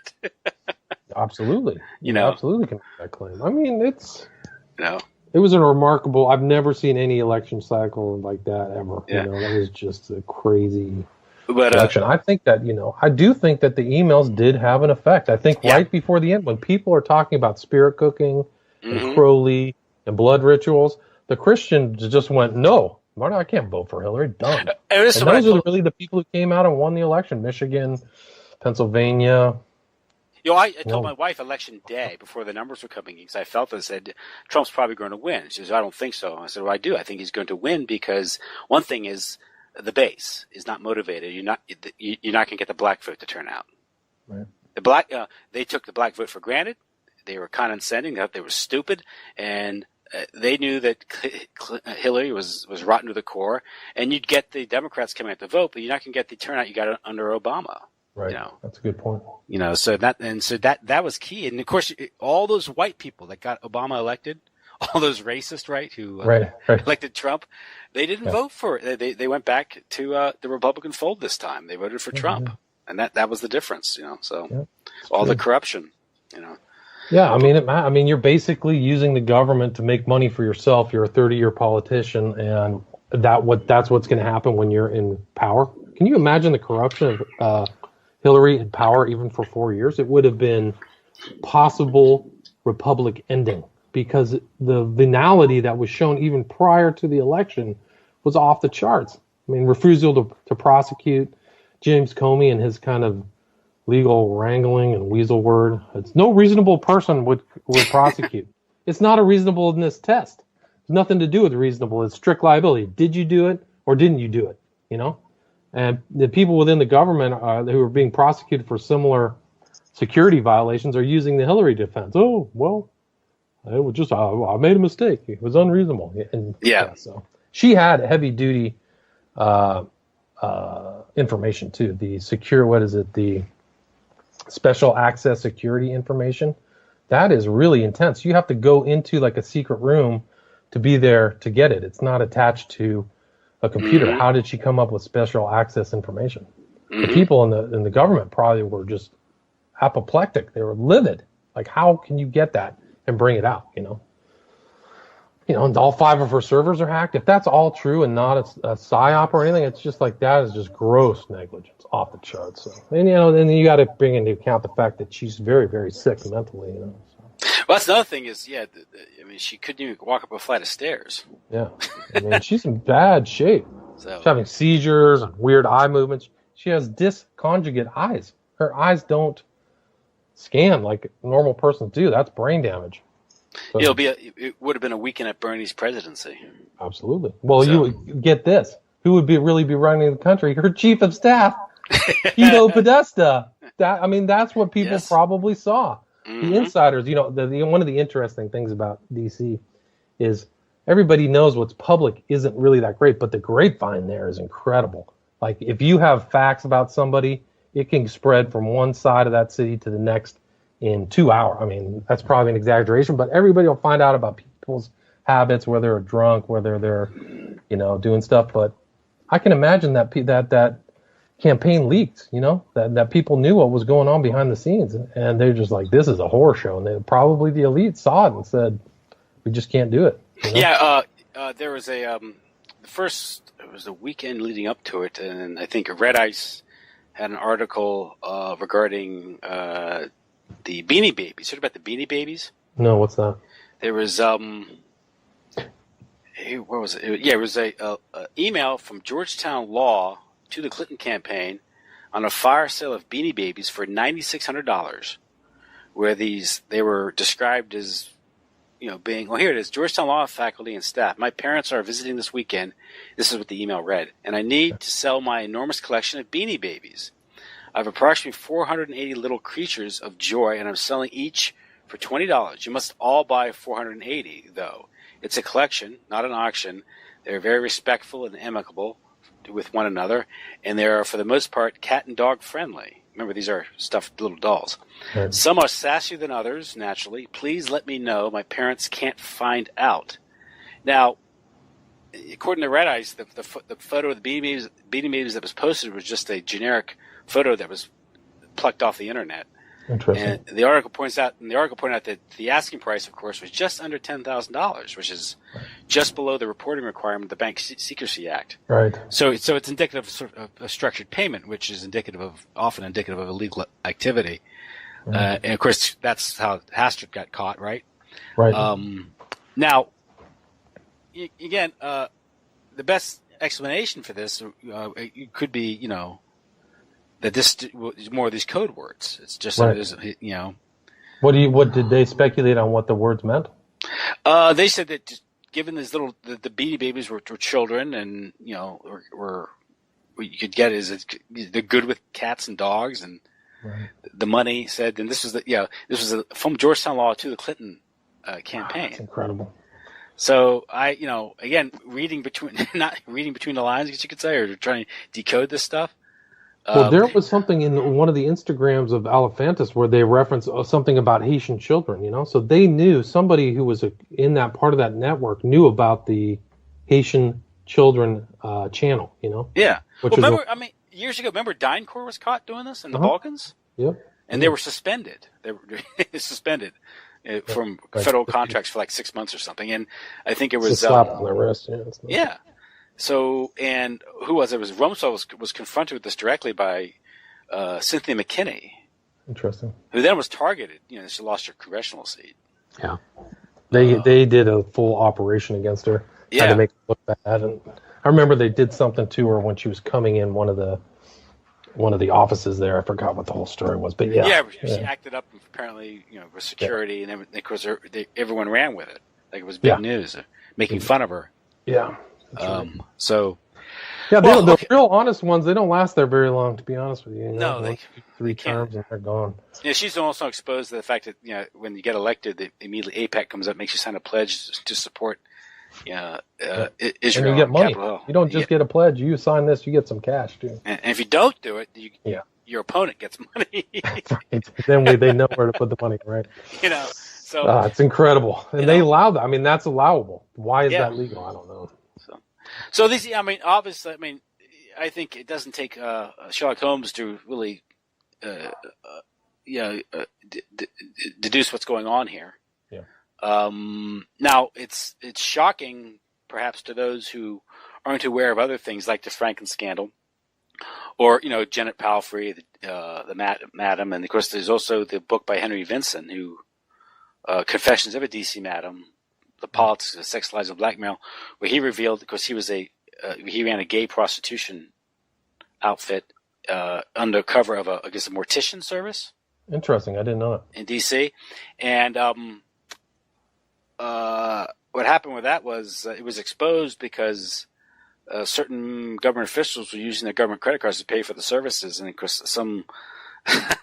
Absolutely. Absolutely can make that claim. I mean, it was a remarkable. I've never seen any election cycle like that ever. Yeah. That was just a crazy election. I think that, I do think that the emails did have an effect. I think right before the end, when people are talking about spirit cooking and Crowley and blood rituals, the Christians just went, no, I can't vote for Hillary. Done. And those are really the people who came out and won the election. Michigan, Pennsylvania. I told my wife election day before the numbers were coming in because I felt I said, Trump's probably going to win. She says, I don't think so. I said, well, I do. I think he's going to win because one thing is the base is not motivated. You're not going to get the black vote to turn out. Right. They took the black vote for granted. They were condescending. They were stupid, and they knew that Hillary was rotten to the core. And you'd get the Democrats coming out to vote, but you're not going to get the turnout you got under Obama. Right. That's a good point. So that was key. And of course, all those white people that got Obama elected, all those racists, right, who elected Trump, they didn't vote for it. They went back to the Republican fold this time. They voted for Trump, and that was the difference. So all the corruption. Yeah, I mean, you're basically using the government to make money for yourself. You're a 30-year politician, and that's what's going to happen when you're in power. Can you imagine the corruption of Hillary in power even for 4 years? It would have been possible republic ending because the venality that was shown even prior to the election was off the charts. I mean, refusal to prosecute James Comey and his kind of legal wrangling and weasel word. It's no reasonable person would prosecute. It's not a reasonableness test. It's nothing to do with reasonable. It's strict liability. Did you do it or didn't you do it? And the people within the government who are being prosecuted for similar security violations are using the Hillary defense. Oh, well, it was just I made a mistake. It was unreasonable. And so she had heavy duty information too. The the special access security information. That is really intense. You have to go into like a secret room to be there to get it. It's not attached to a computer. How did she come up with special access information? The people in the government probably were just apoplectic. They were livid. Like, how can you get that and bring it out? And all 5 of her servers are hacked. If that's all true and not a psyop or anything, it's just like that is just gross negligence off the charts. So, and you got to bring into account the fact that she's very, very sick mentally. So. Well, that's another thing is, she couldn't even walk up a flight of stairs. Yeah, she's in bad shape. So. She's having seizures and weird eye movements. She has disconjugate eyes. Her eyes don't scan like normal persons do. That's brain damage. So, it would have been a weekend at Bernie's presidency. Absolutely. Well, you get this. Who would really be running the country? Her chief of staff, Guido Podesta. That's what people probably saw. The insiders, one of the interesting things about DC is everybody knows what's public isn't really that great, but the grapevine there is incredible. Like, if you have facts about somebody, it can spread from one side of that city to the next in 2 hours. I mean, that's probably an exaggeration, but everybody will find out about people's habits, whether they're drunk, whether they're, doing stuff. But I can imagine that campaign leaked, that people knew what was going on behind the scenes, and they're just like, this is a horror show. And probably the elite saw it and said, We just can't do it. You know? Yeah, there was it was the weekend leading up to it, and I think Red Ice had an article regarding the Beanie Babies. Heard about the Beanie Babies? No, what's that? There was where was it? Yeah, it was a email from Georgetown Law to the Clinton campaign on a fire sale of Beanie Babies for $9,600, where they were described as being, well, here it is, Georgetown Law faculty and staff. My parents are visiting this weekend. This is what the email read. And I need to sell my enormous collection of Beanie Babies. I have approximately 480 little creatures of joy, and I'm selling each for $20. You must all buy 480, though. It's a collection, not an auction. They're very respectful and amicable with one another, and they are, for the most part, cat and dog friendly. Remember, these are stuffed little dolls. Right. Some are sassier than others, naturally. Please let me know. My parents can't find out. Now, according to Red Ice, the photo of the Beanie Babies that was posted was just a generic photo that was plucked off the internet. Interesting. And the article pointed out that the asking price, of course, was just under $10,000, which is just below the reporting requirement of the Bank Secrecy Act. Right. So it's indicative of sort of a structured payment, which is often indicative of illegal activity. Right. And of course, that's how Hastert got caught, right? Right. Now, again, the best explanation for this it could be, that this is more of these code words. It's just right. What did they speculate on what the words meant? They said that just given these the Beanie Babies were children, and were what you could get is they're good with cats and dogs, and right. The money said, and this was from Georgetown Law to the Clinton campaign. That's incredible. So again, not reading between the lines, I guess you could say, or trying to decode this stuff. Well, there was something in one of the Instagrams of Alephantis where they referenced something about Haitian children, so they knew, somebody who was in that part of that network knew about the Haitian children channel, Yeah. Years ago, remember DynCorp was caught doing this in the Balkans? Yep. And they were suspended. They were suspended from federal contracts for like 6 months or something. And I think it was... It's a slap on the wrist. Yeah. So, and who was it? It was Rumsfeld was confronted with this directly by Cynthia McKinney. Interesting. Who then was targeted. She lost her congressional seat. Yeah. They did a full operation against her. Yeah. Had to make her look bad. And I remember they did something to her when she was coming in one of the offices there. I forgot what the whole story was, but yeah. Yeah, she acted up and apparently, with security, and of course everyone ran with it. Like it was big news, making fun of her. Yeah. So, the real honest ones, they don't last there very long, to be honest with you. No, they 3 terms and they're gone. Yeah, she's also exposed to the fact that when you get elected, immediately AIPAC comes up, makes you sign a pledge to support Israel. And you get money. You don't just get a pledge. You sign this, you get some cash too. And if you don't do it, your opponent gets money. Right. Then they know where to put the money, right? So it's incredible, and they allow that. I mean, that's allowable. Why is that legal? I don't know. So these, obviously, I think it doesn't take Sherlock Holmes to really, deduce what's going on here. Yeah. Now it's shocking, perhaps, to those who aren't aware of other things like the Franken scandal, or Janet Palfrey, the Madam, and of course there's also the book by Henry Vinson, who Confessions of a DC Madam. The Politics of the Sex Lives of Blackmail, where he revealed, because he ran a gay prostitution outfit under cover of a mortician service. Interesting, I didn't know that. In DC, and what happened with that was it was exposed because certain government officials were using their government credit cards to pay for the services, and of course someone at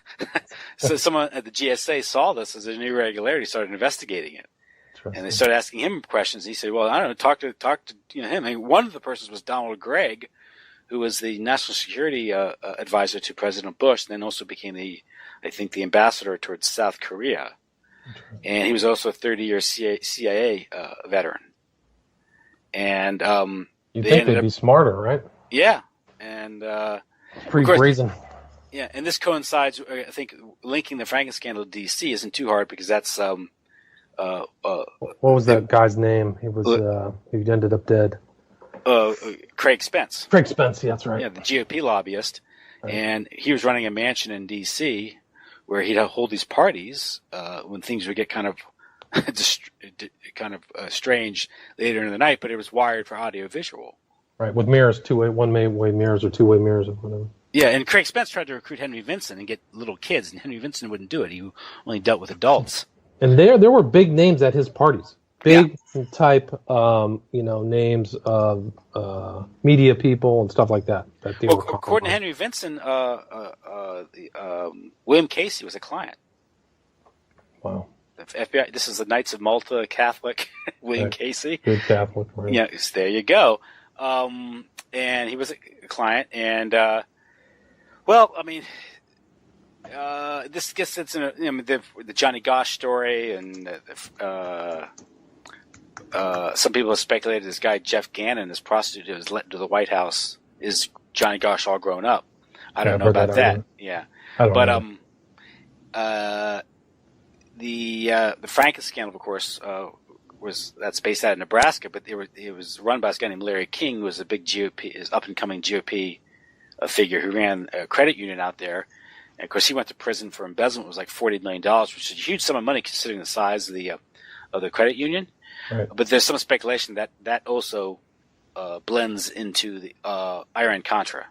the GSA saw this as an irregularity, started investigating it. And they started asking him questions. He said, "Well, I don't know. Talk to him." And one of the persons was Donald Gregg, who was the national security advisor to President Bush, and then also became the ambassador towards South Korea. And he was also a 30-year CIA veteran. And you'd think they'd be smarter, right? Yeah, and pretty brazen. Yeah, and this coincides. I think linking the Franken scandal to DC isn't too hard because that's. What was that guy's name? He ended up dead. Craig Spence. Craig Spence, yeah, that's right. Yeah, the GOP lobbyist. Right. And he was running a mansion in DC where he'd hold these parties when things would get kind of strange later in the night, but it was wired for audio visual. Right, with mirrors, one-way mirrors or two-way mirrors or whatever. Yeah, and Craig Spence tried to recruit Henry Vincent and get little kids, and Henry Vincent wouldn't do it. He only dealt with adults. And there were big names at his parties. Big type, names of media people and stuff like that. According to Henry Vincent, William Casey was a client. Wow. The FBI. This is the Knights of Malta Catholic William Casey. Good Catholic, right? Yeah, there you go. And he was a client, and this gets into the Johnny Gosch story, and some people have speculated this guy Jeff Gannon, this prostitute who was let into the White House, is Johnny Gosch all grown up. I don't know about that. Yeah, but the Franken scandal, of course, that's based out of Nebraska, but it was run by this guy named Larry King, who was a big up and coming GOP figure who ran a credit union out there. And of course, he went to prison for embezzlement. It was like $40 million, which is a huge sum of money considering the size of the credit union. Right. But there's some speculation that also blends into the Iran-Contra.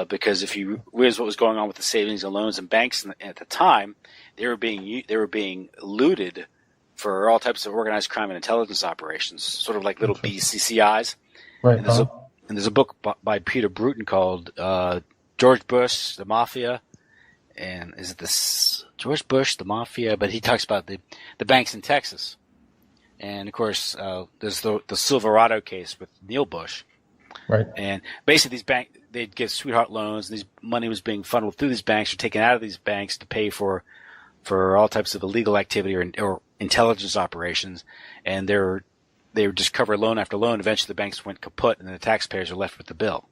Because if you realize what was going on with the savings and loans and banks at the time, they were being looted for all types of organized crime and intelligence operations, sort of like little BCCIs. Right. And there's a book by Peter Bruton called George Bush, the Mafia. And is it this George Bush, the Mafia? But he talks about the banks in Texas. And, of course, there's the Silverado case with Neil Bush. Right. And basically they'd give sweetheart loans, and money was being funneled through these banks or taken out of these banks to pay for all types of illegal activity or intelligence operations. And they would just cover loan after loan. Eventually the banks went kaput, and the taxpayers are left with the bill.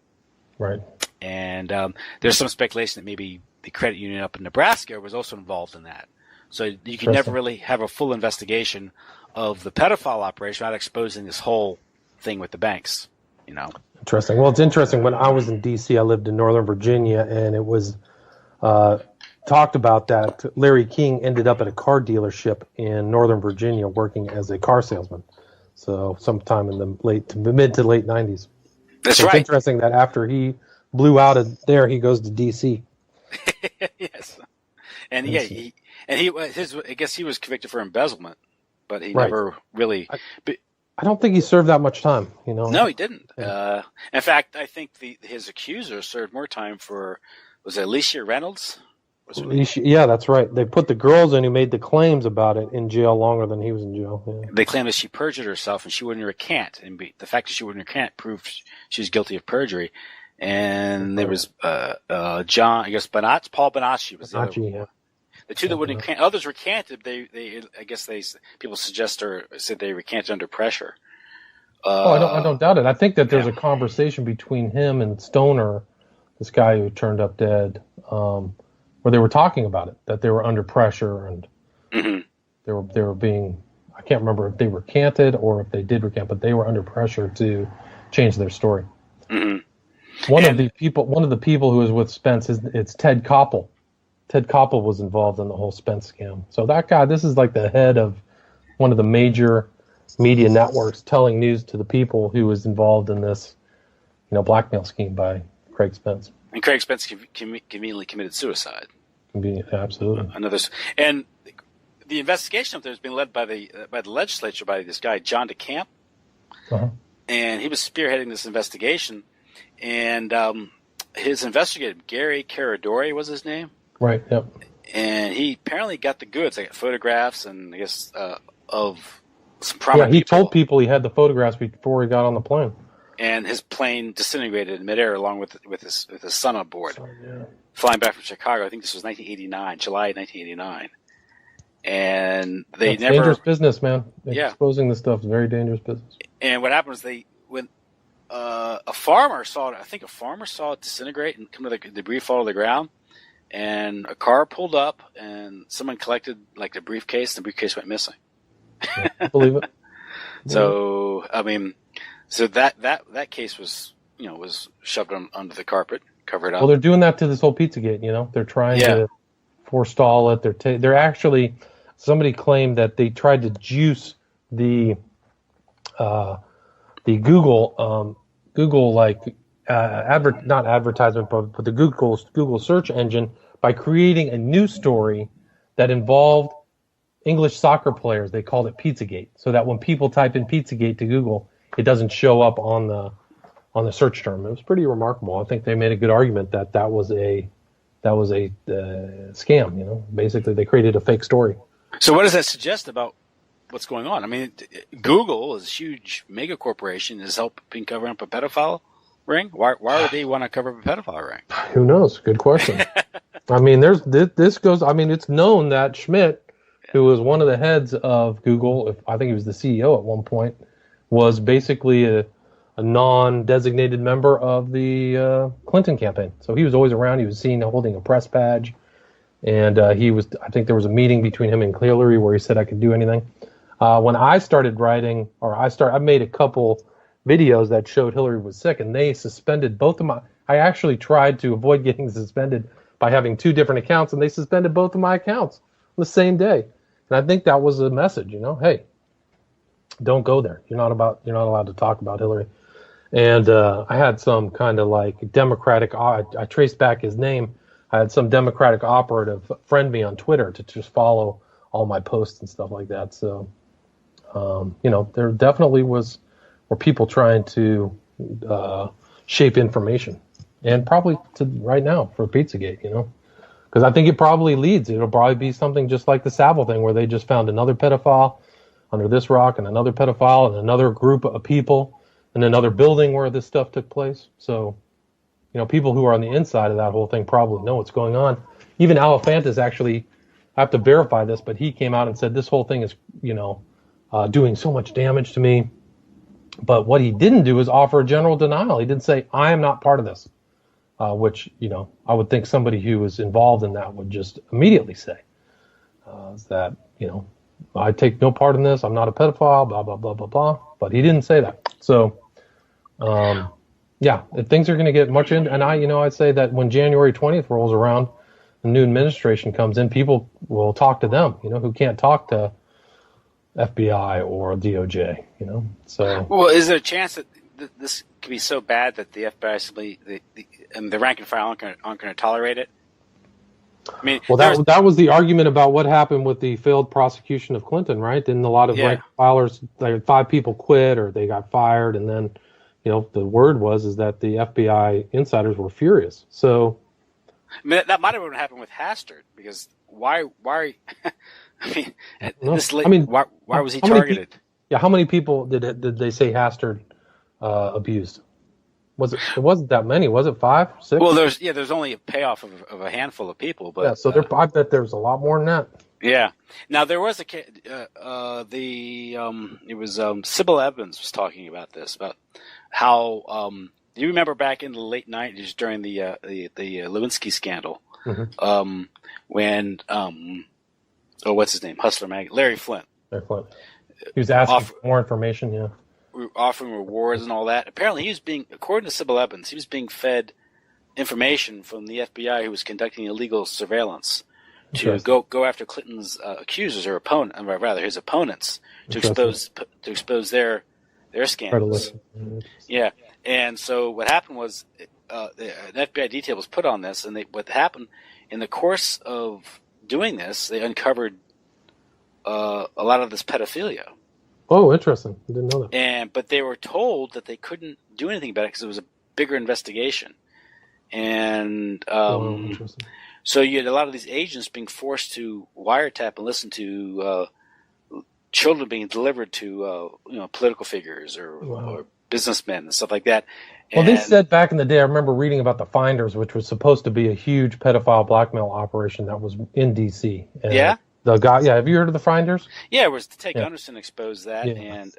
Right. And there's some speculation that maybe the credit union up in Nebraska was also involved in that. So you can never really have a full investigation of the pedophile operation without exposing this whole thing with the banks, Interesting. Well, it's interesting. When I was in D.C., I lived in Northern Virginia, and it was talked about that Larry King ended up at a car dealership in Northern Virginia working as a car salesman. So sometime in the mid to late 90s. That's right. It's interesting that after he blew out of there, he goes to D.C. Yes. And I guess he was convicted for embezzlement, but he never really. I don't think he served that much time. No, he didn't. Yeah. In fact, I think his accuser served more time was it Alicia Reynolds? Yeah, that's right. They put the girls in who made the claims about it in jail longer than he was in jail. Yeah. They claimed that she perjured herself and she wouldn't recant, and the fact that she wouldn't recant proved she was guilty of perjury. And there was Paul Bonacci was the other one. Yeah. The two that wouldn't recant, others recanted. People suggest or said they recanted under pressure. I don't doubt it. I think that there's a conversation between him and Stoner, this guy who turned up dead, where they were talking about it, that they were under pressure and they were being. I can't remember if they recanted or if they did recant, but they were under pressure to change their story. Mm-hmm. One of the people who was with Spence it's Ted Koppel. Ted Koppel was involved in the whole Spence scam. So that guy, this is like the head of one of the major media networks, telling news to the people who was involved in this, blackmail scheme by Craig Spence. And Craig Spence conveniently committed suicide. Absolutely. And the investigation up there has been led by the legislature by this guy John DeCamp, and he was spearheading this investigation. And his investigator Gary Caradori was his name. Right. Yep. And he apparently got the goods. I got photographs and I guess of some prominent. Yeah, he told people he had the photographs before he got on the plane. And his plane disintegrated in midair along with his son on board, flying back from Chicago. I think this was July 1989. And That's dangerous business, man. Exposing this stuff is very dangerous business. And what happened was when a farmer saw it disintegrate and come to the debris fall to the ground. And a car pulled up, and someone collected the briefcase. The briefcase went missing. Yeah, I believe it. So I mean, so that case was was shoved under the carpet, covered up. Well, they're doing that to this whole Pizzagate. They're trying to forestall it. They're actually, somebody claimed that they tried to juice the Google not advertisement, but the Google search engine by creating a news story that involved English soccer players. They called it Pizzagate, so that when people type in Pizzagate to Google, it doesn't show up on the search term. It was pretty remarkable. I think they made a good argument that was a scam. Basically they created a fake story. So what does that suggest about what's going on? I mean, Google is a huge mega corporation, is helping cover up a pedophile ring. Why would they want to cover up a pedophile ring? Who knows? Good question. I mean, this goes. I mean, it's known that Schmidt, who was one of the heads of Google, I think he was the CEO at one point, was basically a non-designated member of the Clinton campaign. So he was always around. He was seen holding a press badge, and he was. I think there was a meeting between him and Hillary where he said I could do anything. When I started writing, I made a couple videos that showed Hillary was sick, and they suspended both of my. I actually tried to avoid getting suspended by having two different accounts, and they suspended both of my accounts on the same day. And I think that was a message, hey, don't go there. You're not allowed to talk about Hillary. And I had some kind of like Democratic. I traced back his name. I had some Democratic operative friend me on Twitter to just follow all my posts and stuff like that. So, there definitely were people trying to shape information, and probably to right now for Pizzagate, because I think it probably leads. It'll probably be something just like the Savile thing, where they just found another pedophile under this rock, and another pedophile, and another group of people, and another building where this stuff took place. So, people who are on the inside of that whole thing probably know what's going on. Even Alefantis actually, I have to verify this, but he came out and said this whole thing is, doing so much damage to me. But what he didn't do is offer a general denial. He didn't say, I am not part of this, which, I would think somebody who was involved in that would just immediately say that, I take no part in this. I'm not a pedophile, blah, blah, blah, blah, blah. But he didn't say that. So, things are going to get much in. And I'd say that when January 20th rolls around, the new administration comes in, people will talk to them, who can't talk to FBI or DOJ, So, well, is there a chance that this could be so bad that the FBI simply, the rank and file aren't going to tolerate it? I mean, well, that was the argument about what happened with the failed prosecution of Clinton, right? Then a lot of rank filers, like 5 people quit or they got fired, and then, the word is that the FBI insiders were furious. So, I mean, that might have happened with Hastert, because why? I mean, why was he targeted? How many people did they say Hastert abused? It wasn't that many, was it 5, 6? Well, there's only a payoff of a handful of people, but so I bet there's a lot more than that. Yeah. Now there was Sybil Evans was talking about this, about how do you remember back in the late 90s during the Lewinsky scandal, mm-hmm. When what's his name, Hustler Mag, Larry Flint. Larry Flint. He was asking for more information. Yeah. Offering rewards and all that. Apparently, he was according to Sybil Evans, he was being fed information from the FBI, who was conducting illegal surveillance to go after Clinton's accusers or his opponents, to expose their scandals. Yeah, and so what happened was an FBI detail was put on this, and what happened in the course of doing this, they uncovered a lot of this pedophilia. Oh, interesting. I didn't know that. But they were told that they couldn't do anything about it because it was a bigger investigation. And so you had a lot of these agents being forced to wiretap and listen to children being delivered to political figures or businessmen and stuff like that. Well, they said back in the day, I remember reading about the Finders, which was supposed to be a huge pedophile blackmail operation that was in DC. And yeah? The guy, have you heard of the Finders? Yeah, it was to take Anderson exposed that, and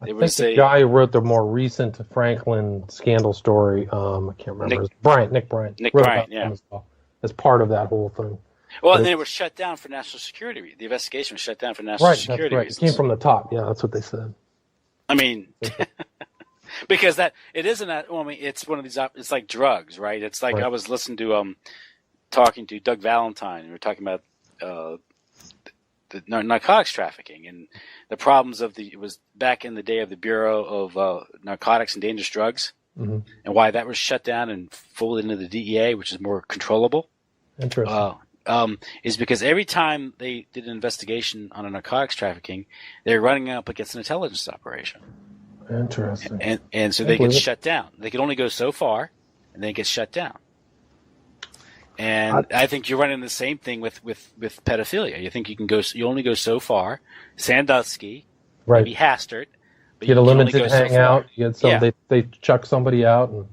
there was the guy who wrote the more recent Franklin scandal story. I can't remember. Nick Bryant. Nick Bryant, yeah. As part of that whole thing. Well, and then it was shut down for national security. The investigation was shut down for national security reasons. It came from the top. Yeah, that's what they said. I mean, because it isn't that. Well, I mean, it's one of these. It's like drugs, right? It's like I was listening to talking to Doug Valentine, and we were talking about the narcotics trafficking and the problems of it was back in the day of the Bureau of Narcotics and Dangerous Drugs, and why that was shut down and folded into the DEA, which is more controllable. Interesting. Is because every time they did an investigation on a narcotics trafficking, they're running up against an intelligence operation. Interesting. And so they get shut down. They can only go so far, and then it gets shut down. And I think you're running the same thing with pedophilia. You think you only go so far. Sandusky, maybe Hastert. But you get a limited hangout. So you get some. They chuck somebody out, and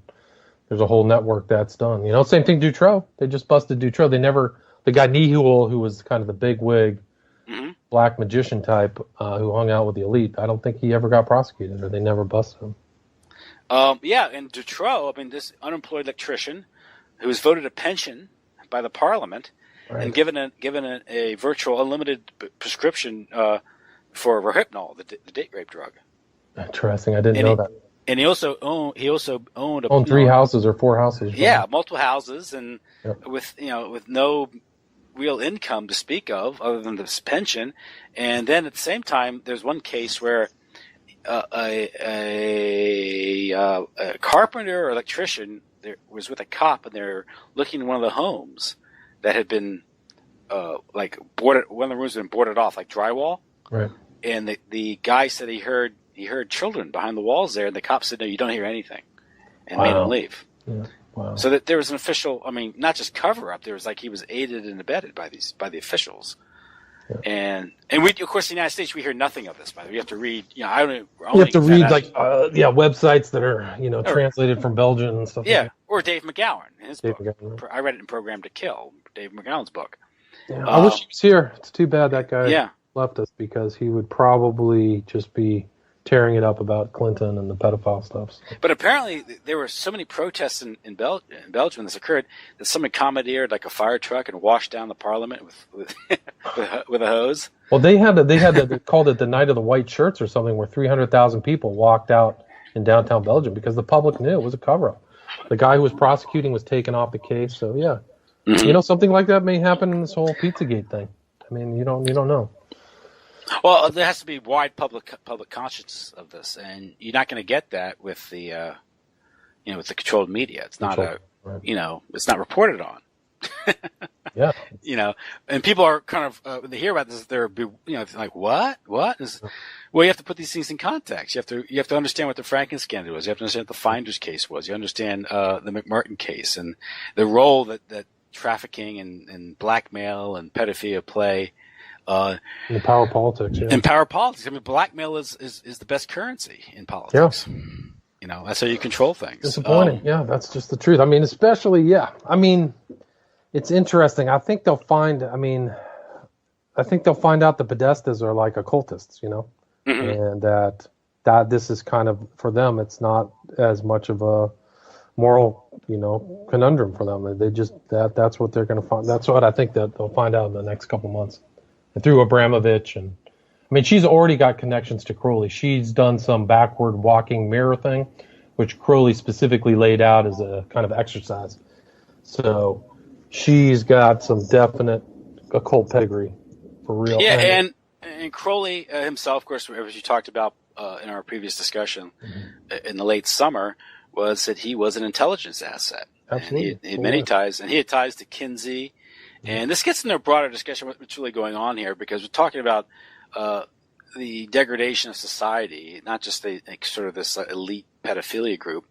there's a whole network that's done. Same thing. Dutroux. They just busted Dutroux. They never. The guy Nihul, who was kind of the big wig, black magician type, who hung out with the elite. I don't think he ever got prosecuted, or they never busted him. And Dutroux. I mean, this unemployed electrician who was voted a pension by the parliament and given a virtual unlimited prescription for Rohypnol, the date rape drug. Interesting. I didn't know that. And he also owned 3 houses or 4 houses. Right? Yeah, multiple houses, and with no real income to speak of other than this pension. And then at the same time, there's one case where a carpenter or electrician was with a cop, and they're looking at one of the homes that had been boarded. One of the rooms had been boarded off, like drywall. Right. And the guy said he heard children behind the walls there, and the cop said, "No, you don't hear anything," and made him leave. Yeah. Wow. So that there was an official. I mean, not just cover up. There was he was aided and abetted by the officials. Yeah. And we, of course, in the United States, we hear nothing of this. By the way, you have to read. You have to read websites that are translated from Belgian and stuff. Yeah, or Dave McGowan, his book. I read it in Program to Kill, Dave McGowan's book. Yeah, I wish he was here. It's too bad that guy left us, because he would probably just be tearing it up about Clinton and the pedophile stuff. But apparently there were so many protests in Belgium when this occurred that somebody commandeered a fire truck and washed down the parliament with a hose. Well, they called it the Night of the White Shirts or something, where 300,000 people walked out in downtown Belgium because the public knew it was a cover-up. The guy who was prosecuting was taken off the case. So something like that may happen in this whole Pizzagate thing. I mean, you don't know. Well, there has to be wide public conscience of this, and you're not going to get that with the with the controlled media. It's not it's not reported on. Yeah. And people are kind of when they hear about this, they're like, what? Well, you have to put these things in context. You have to understand what the Franken scandal was. You have to understand what the Finders case was. You understand the McMartin case and the role that trafficking and blackmail and pedophilia play. In power politics, yeah. In power politics, I mean, blackmail is the best currency in politics. Yeah. That's how you control things. Disappointing. Yeah, that's just the truth. I mean, especially, I mean, it's interesting. I think they'll find out the Podestas are like occultists, and that this is kind of, for them, it's not as much of a moral, conundrum for them. They just, that's what they're going to find. That's what I think that they'll find out in the next couple months. And through Abramovich, and I mean, she's already got connections to Crowley. She's done some backward walking mirror thing, which Crowley specifically laid out as a kind of exercise. So she's got some definite occult pedigree for real. Yeah, and Crowley himself, of course, as you talked about in our previous discussion in the late summer, was that he was an intelligence asset. Absolutely. And he had many ties, and he had ties to Kinsey. And this gets into a broader discussion of what's really going on here, because we're talking about the degradation of society, not just sort of this elite pedophilia group,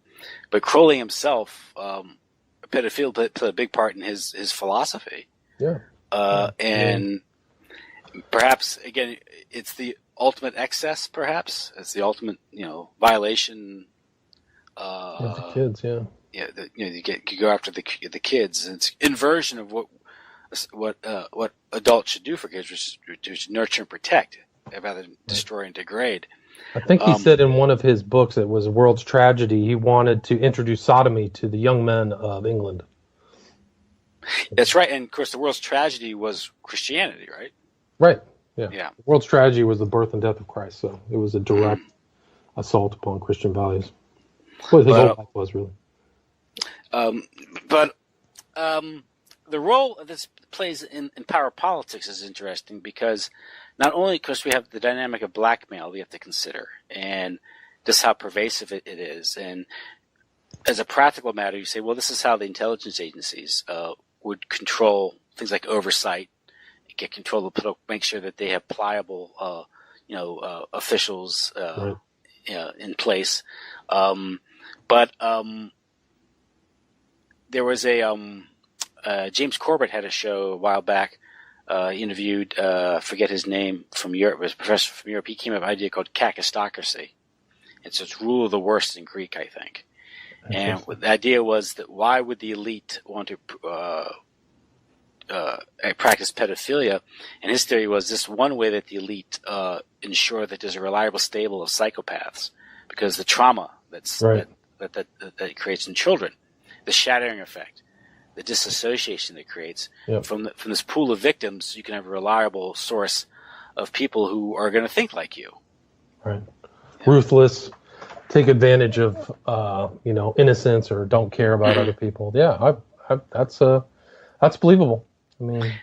but Crowley himself, pedophilia played a big part in his philosophy. Yeah. And perhaps, again, it's the ultimate excess, perhaps. It's the ultimate, violation. The kids, yeah. Yeah, you go after the kids. And it's inversion of what adults should do for kids, which is to nurture and protect, rather than destroy and degrade. I think he said in one of his books, it was World's Tragedy, he wanted to introduce sodomy to the young men of England. That's right. And of course, the world's tragedy was Christianity, right? Right. Yeah. Yeah. The world's tragedy was the birth and death of Christ, so it was a direct assault upon Christian values. Well, his whole life was really. But the role this plays in power politics is interesting because not only, of course, we have the dynamic of blackmail we have to consider and just how pervasive it is. And as a practical matter, you say, well, this is how the intelligence agencies would control things like oversight, get control of make sure that they have pliable, officials in place. But there was James Corbett had a show a while back. He interviewed, forget his name, from Europe. It was a professor from Europe. He came up with an idea called kakistocracy. It's rule of the worst in Greek, I think. And the idea was that why would the elite want to practice pedophilia? And his theory was this one way that the elite ensure that there's a reliable stable of psychopaths, because the trauma that it creates in children, the shattering effect, the disassociation that it creates from this pool of victims, you can have a reliable source of people who are going to think like you. Right. Yeah. Ruthless, take advantage of innocence or don't care about other people. Yeah, that's believable. I mean,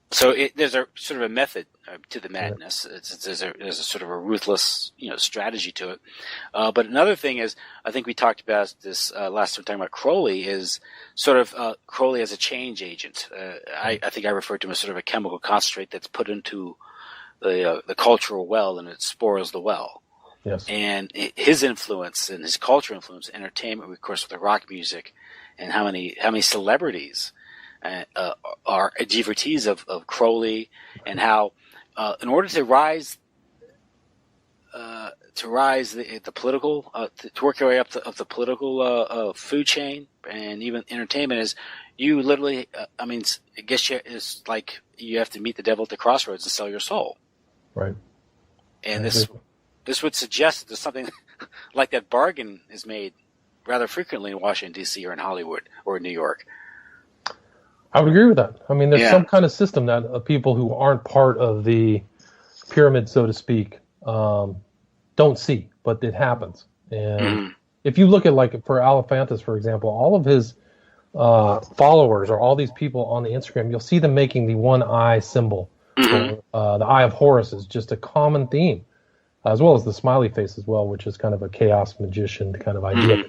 so there's a sort of a method to the madness. There's a sort of a ruthless strategy to it. But another thing is, I think we talked about this last time talking about Crowley, is sort of Crowley as a change agent. I think I referred to him as sort of a chemical concentrate that's put into the cultural well, and it spoils the well. Yes. And his influence and his cultural influence, entertainment, of course, with the rock music, and how many celebrities are devotees of Crowley, and how in order to rise the political to work your way up the political food chain, and even entertainment, is you literally I guess it's like you have to meet the devil at the crossroads and sell your soul. Right. And this would suggest that there's something like that bargain is made rather frequently in Washington, D.C. or in Hollywood or in New York. I would agree with that. I mean, there's some kind of system that people who aren't part of the pyramid, so to speak, don't see, but it happens. And if you look at, like, for Alephantis, for example, all of his followers, or all these people on the Instagram, you'll see them making the one eye symbol. The Eye of Horus is just a common theme, as well as the smiley face as well, which is kind of a chaos magician kind of idea.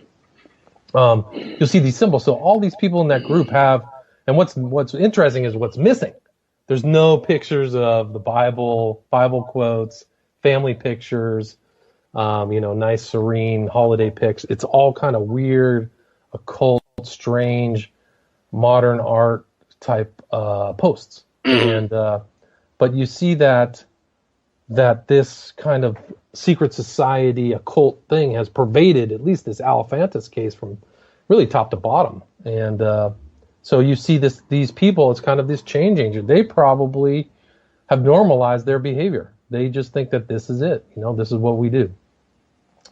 You'll see these symbols. So all these people in that group have, and what's interesting is what's missing. There's no pictures of the Bible quotes, family pictures, nice serene holiday pics. It's all kind of weird, occult, strange, modern art type posts. And but you see that this kind of secret society occult thing has pervaded at least this Alephantis case from really top to bottom. And so you see these people, it's kind of this change agent. They probably have normalized their behavior. They just think that this is it. This is what we do.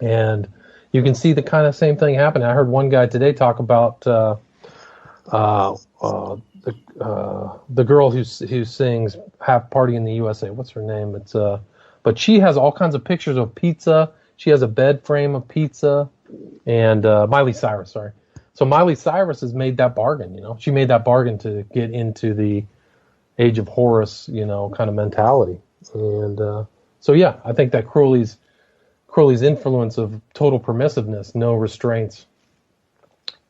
And you can see the kind of same thing happening. I heard one guy today talk about the girl who sings "Half Party in the USA." What's her name? But she has all kinds of pictures of pizza. She has a bed frame of pizza, and Miley Cyrus. Sorry. So Miley Cyrus has made that bargain. She made that bargain to get into the Age of Horus, kind of mentality. And so yeah, I think that Crowley's influence of total permissiveness, no restraints.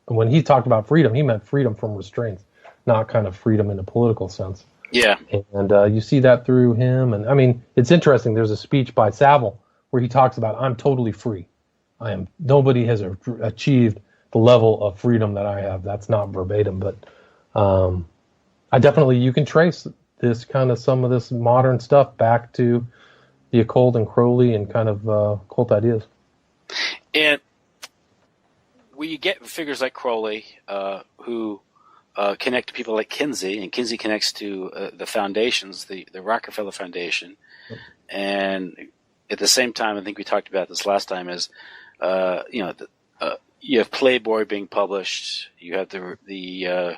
When he talked about freedom, he meant freedom from restraints, not kind of freedom in a political sense. Yeah. And you see that through him. And I mean, it's interesting. There's a speech by Saville where he talks about, I'm totally free. Nobody has achieved the level of freedom that I have. That's not verbatim, but you can trace this kind of some of this modern stuff back to the occult and Crowley and kind of occult ideas. And when you get figures like Crowley, who connect to people like Kinsey, and Kinsey connects to the foundations, the Rockefeller Foundation, and at the same time, I think we talked about this last time, is you have Playboy being published, you have the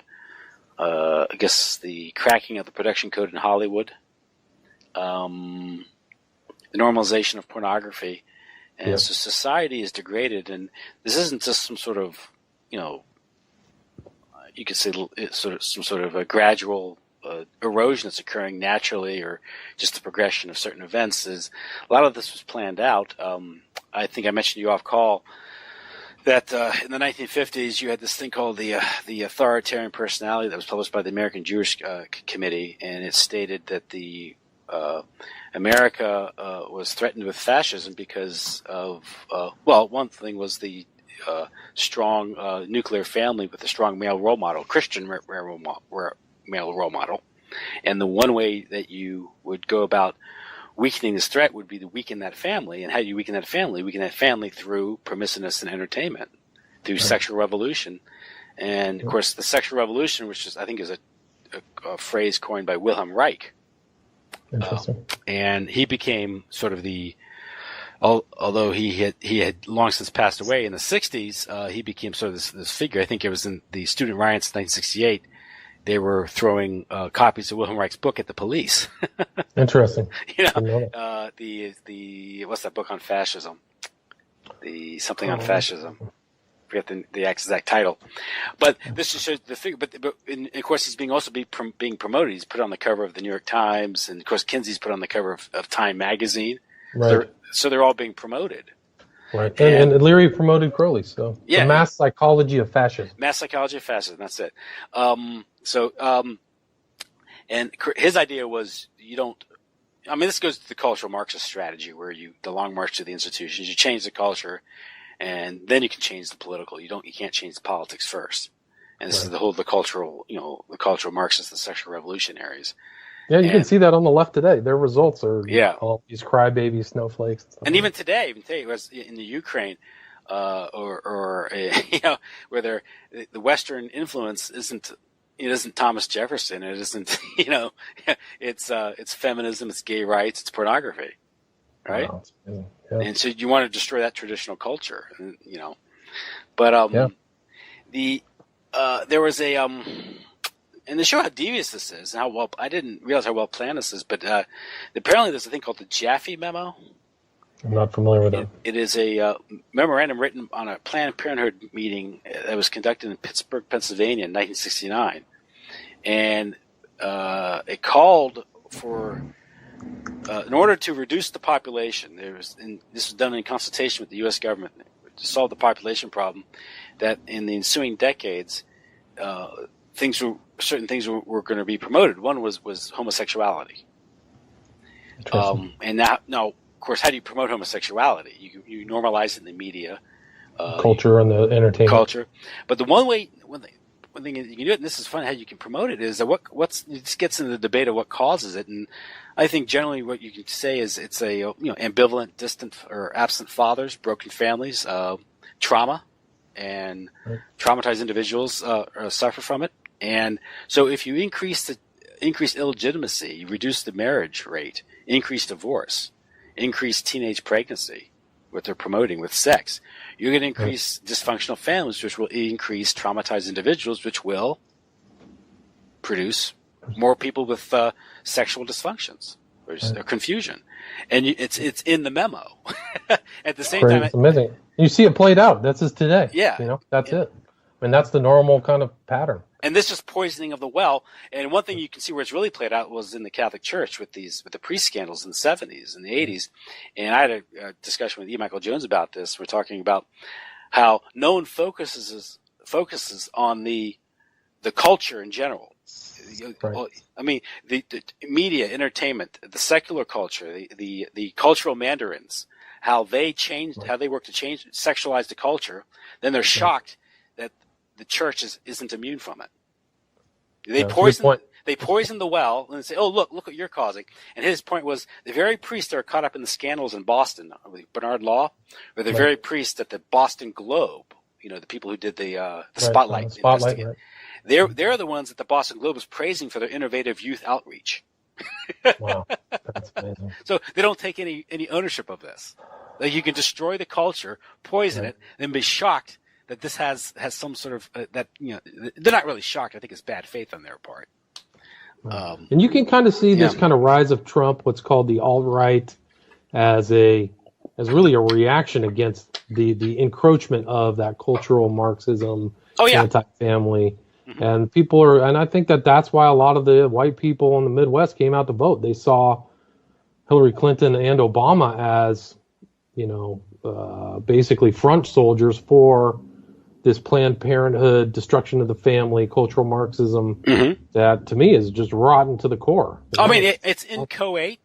I guess the cracking of the production code in Hollywood, the normalization of pornography. And so society is degraded, and this isn't just some sort of, you could say it's some sort of a gradual erosion that's occurring naturally, or just the progression of certain events. Is a lot of this was planned out. I think I mentioned to you off call that in the 1950s you had this thing called the authoritarian personality that was published by the American Jewish Committee, and it stated that the America was threatened with fascism because of one thing was the strong nuclear family with a strong male role model, Christian male role model, and the one way that you would go about weakening this threat would be to weaken that family. And how do you weaken that family? Weaken that family through permissiveness and entertainment, through sexual revolution. And of course, the sexual revolution, which I think is a phrase coined by Wilhelm Reich. Interesting. And he became sort of although he had long since passed away in the 60s, he became sort of this figure. I think it was in the student riots in 1968. They were throwing copies of Wilhelm Reich's book at the police. Interesting. The what's that book on fascism? The something on fascism. I forget the exact title. But this just shows the figure. But of course, he's being promoted. He's put on the cover of the New York Times, and of course, Kinsey's put on the cover of Time magazine. Right. So they're all being promoted. Right. And Leary promoted Crowley. So the mass psychology of fascism. Mass psychology of fascism. That's it. And his idea was this goes to the cultural Marxist strategy where the long march to the institutions, you change the culture and then you can change the political. You can't change the politics first. And this is the cultural Marxists, the sexual revolutionaries. Yeah, you can see that on the left today. Their results are all these crybaby snowflakes. And even today, it was in the Ukraine, where the Western influence isn't Thomas Jefferson. It isn't, it's feminism, it's gay rights, it's pornography, right? Wow, and so you want to destroy that traditional culture, But there was a and to show how devious this is, and I didn't realize how well planned this is, but apparently there's a thing called the Jaffe Memo. I'm not familiar with that. It is a memorandum written on a Planned Parenthood meeting that was conducted in Pittsburgh, Pennsylvania in 1969. And it called for, in order to reduce the population, this was done in consultation with the U.S. government to solve the population problem, that in the ensuing decades, certain things were going to be promoted. One was homosexuality. And now, of course, how do you promote homosexuality? You normalize it in the media, culture, and the entertainment culture. But the one thing you can do it, and this is fun how you can promote it, is that it gets into the debate of what causes it. And I think generally what you can say is it's ambivalent, distant, or absent fathers, broken families, trauma, and traumatized individuals suffer from it. And so if you increase illegitimacy, you reduce the marriage rate, increase divorce, increase teenage pregnancy, what they're promoting with sex, you're going to increase dysfunctional families, which will increase traumatized individuals, which will produce more people with sexual dysfunctions or confusion. And it's in the memo. At the same time, it's amazing. You see it played out. That's just today. Yeah. That's it. I mean, that's the normal kind of pattern. And this is poisoning of the well. And one thing you can see where it's really played out was in the Catholic Church with the priest scandals in the 70s and the 80s. And I had a discussion with E. Michael Jones about this. We're talking about how no one focuses on the culture in general. Right. I mean, the media, entertainment, the secular culture, the cultural mandarins, how they work to sexualize the culture. Then they're shocked that the church isn't immune from it. They poison the well and say, "Oh, look what you're causing." And his point was the very priests that are caught up in the scandals in Boston, Bernard Law, or the very priests at the Boston Globe. The people who did the Spotlight. Right. They're the ones that the Boston Globe is praising for their innovative youth outreach. Wow, that's amazing. So they don't take any ownership of this. Like, you can destroy the culture, poison it, then be shocked that this has some sort of that they're not really shocked. I think it's bad faith on their part. And you can kind of see this kind of rise of Trump, what's called the alt-right, as really a reaction against the encroachment of that cultural Marxism, anti-family. Mm-hmm. And I think that's why a lot of the white people in the Midwest came out to vote. They saw Hillary Clinton and Obama as, basically front soldiers for this Planned Parenthood, destruction of the family, cultural Marxism, that to me is just rotten to the core. I mean, it's inchoate.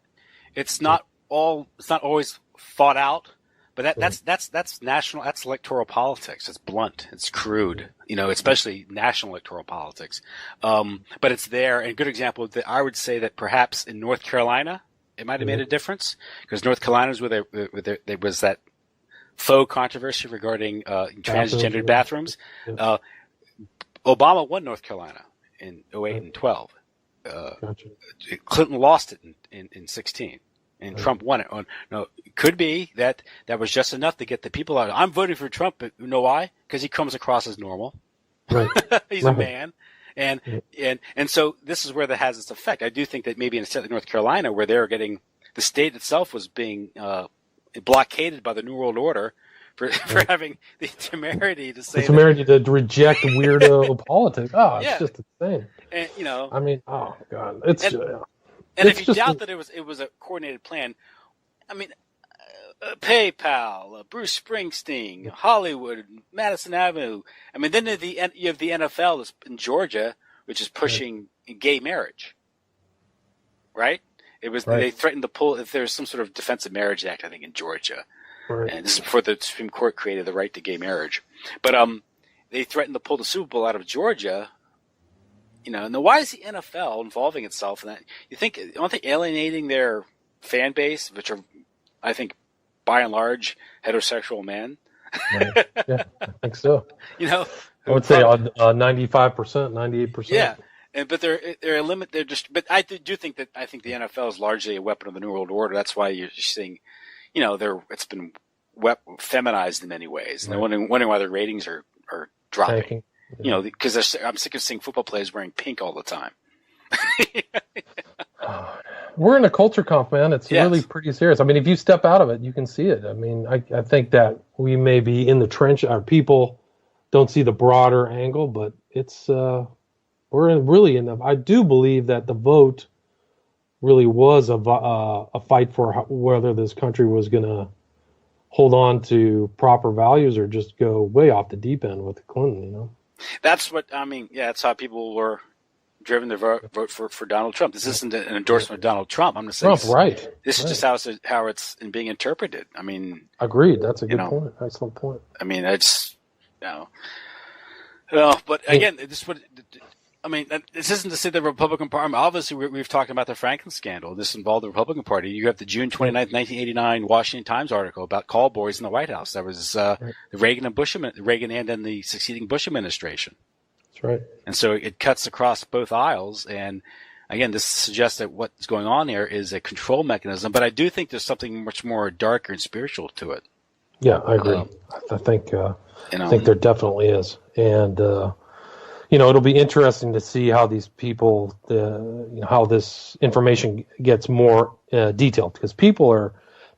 It's not always thought out, but that's national. That's electoral politics. It's blunt. It's crude. Especially national electoral politics. But it's there. And a good example that I would say that perhaps in North Carolina, it might have made a difference, because North Carolina is where there was that faux controversy regarding transgendered bathrooms. Obama won North Carolina in 08 and 12. Clinton lost it in 16, and Trump won it. No, it could be that was just enough to get the people out. I'm voting for Trump, but you know why? Because he comes across as normal. Right. He's a man. And so this is where that has its effect. I do think that maybe in a state like North Carolina, where they're getting, the state itself was being blockaded by the New World Order for having the temerity to say to reject weirdo politics. Oh, it's just insane. And I mean, oh God, and if you doubt that it was a coordinated plan, I mean, PayPal, Bruce Springsteen, Hollywood, Madison Avenue. I mean, then you have the NFL in Georgia, which is pushing gay marriage. Right? They threatened to pull, if there's some sort of Defense of Marriage Act, I think, in Georgia. Right. And this is before the Supreme Court created the right to gay marriage. But they threatened to pull the Super Bowl out of Georgia. And why is the NFL involving itself in that? Aren't they alienating their fan base, which are, I think, by and large, heterosexual men? Right. Yeah, I think so. I would say 95%, 98%. Yeah. But they're a limit. They're just. But I do think the NFL is largely a weapon of the New World Order. That's why you're seeing, it's been feminized in many ways, and they're wondering why their ratings are dropping. Because I'm sick of seeing football players wearing pink all the time. We're in a culture comp, man. It's really pretty serious. I mean, if you step out of it, you can see it. I mean, I think that we may be in the trench. Our people don't see the broader angle, but it's. We're really in the. I do believe that the vote really was a fight for whether this country was going to hold on to proper values or just go way off the deep end with Clinton. That's what I mean. Yeah, that's how people were driven to vote for Donald Trump. This isn't an endorsement of Donald Trump. I'm just saying. This is just how it's being interpreted. I mean, agreed. That's a good point. Excellent point. I mean, it's but again, this isn't to say the Republican Party. Obviously, we've talked about the Franklin scandal. This involved the Republican Party. You have the June 29th, 1989 Washington Times article about call boys in the White House. That was the Reagan and then the succeeding Bush administration. That's right. And so it cuts across both aisles. And again, this suggests that what's going on here is a control mechanism. But I do think there's something much more darker and spiritual to it. Yeah, I agree. I think there definitely is. And it'll be interesting to see how these people, how this information gets more detailed, because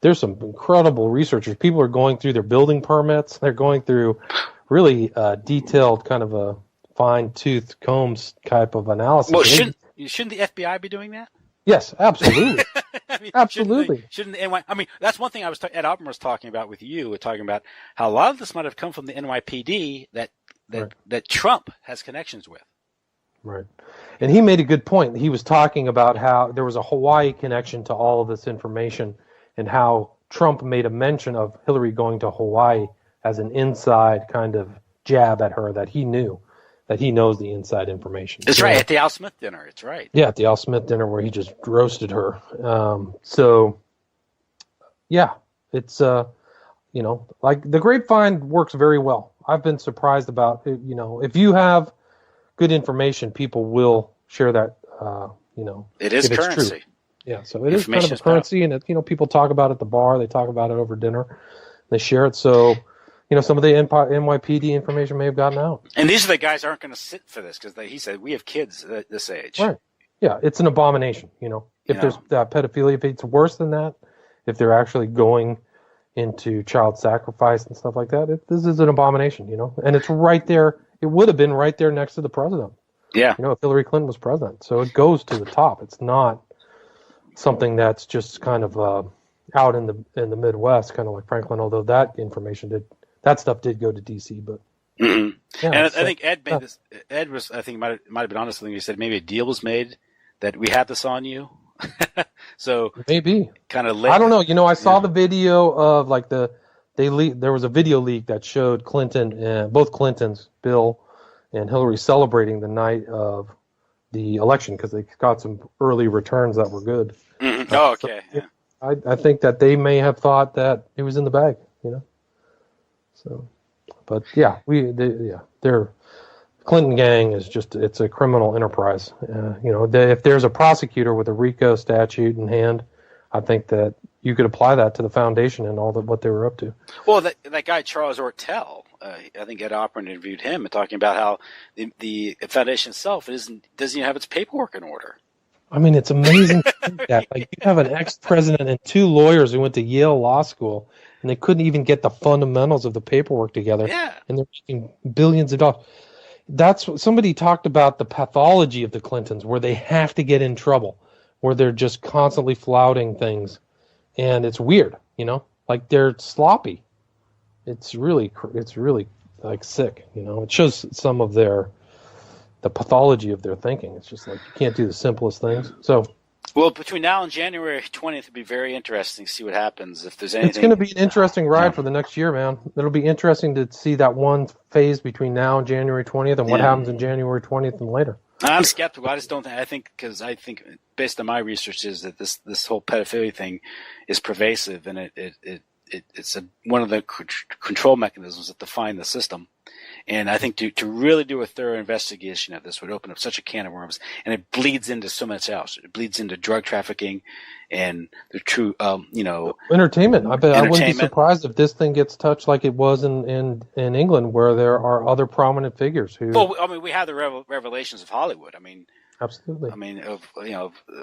there's some incredible researchers. People are going through their building permits. They're going through really detailed kind of a fine-tooth combs type of analysis. Well, shouldn't the FBI be doing that? Yes, absolutely. Absolutely. Shouldn't the NY? I mean, that's one thing Ed Alpern was talking about with you, talking about how a lot of this might have come from the NYPD that Trump has connections with. Right. And he made a good point. He was talking about how there was a Hawaii connection to all of this information, and how Trump made a mention of Hillary going to Hawaii as an inside kind of jab at her, that he knew, that he knows the inside information. That's right, at the Al Smith dinner. It's right. Yeah, at the Al Smith dinner where he just roasted her. So, yeah, it's, like the grapevine works very well. I've been surprised about, if you have good information, people will share that, It is currency. True. Yeah, so it is kind of a currency, and people talk about it at the bar, they talk about it over dinner, they share it. So, some of the NYPD information may have gotten out. And these are the guys who aren't going to sit for this because he said we have kids at this age. Right. Yeah, it's an abomination. If there's pedophilia, if it's worse than that, if they're actually going into child sacrifice and stuff like that, this is an abomination. And it's right there. It would have been right there next to the president. Yeah. If Hillary Clinton was president. So it goes to the top. It's not something that's just kind of out in the Midwest, kind of like Franklin, although that stuff did go to DC, but yeah, and I think Ed made this. Ed was, I think, might have been honest with me. He said maybe a deal was made that we have this on you. So maybe kind of. I don't know. I saw the video of there was a video leak that showed both Clintons, Bill and Hillary, celebrating the night of the election because they got some early returns that were good. Mm-hmm. Oh, okay. So, I think that they may have thought that it was in the bag. So, but yeah, their Clinton gang is it's a criminal enterprise. If there's a prosecutor with a RICO statute in hand, I think that you could apply that to the foundation and all what they were up to. Well, that guy Charles Ortel, I think Ed Operin interviewed him and talking about how the foundation itself doesn't even have its paperwork in order. I mean, it's amazing to think that. You have an ex-president and two lawyers who went to Yale Law School, and they couldn't even get the fundamentals of the paperwork together. Yeah. And they're making billions of dollars. That's what somebody talked about, the pathology of the Clintons, where they have to get in trouble, where they're just constantly flouting things. And it's weird, they're sloppy. It's really sick, It shows some of the pathology of their thinking. It's just you can't do the simplest things. So, well, between now and January 20th, it'll be very interesting to see what happens. If there's anything, it's going to be an interesting ride for the next year, man. It'll be interesting to see that one phase between now and January 20th, and what happens in January 20th and later. I'm skeptical. I just don't think. I think based on my research is that this whole pedophilia thing is pervasive, and it's one of the control mechanisms that define the system. And I think to really do a thorough investigation of this would open up such a can of worms, and it bleeds into so much else. It bleeds into drug trafficking and the true, entertainment. I bet I wouldn't be surprised if this thing gets touched like it was in England, where there are other prominent figures who. Well, I mean, we have the revelations of Hollywood. I mean, absolutely. I mean,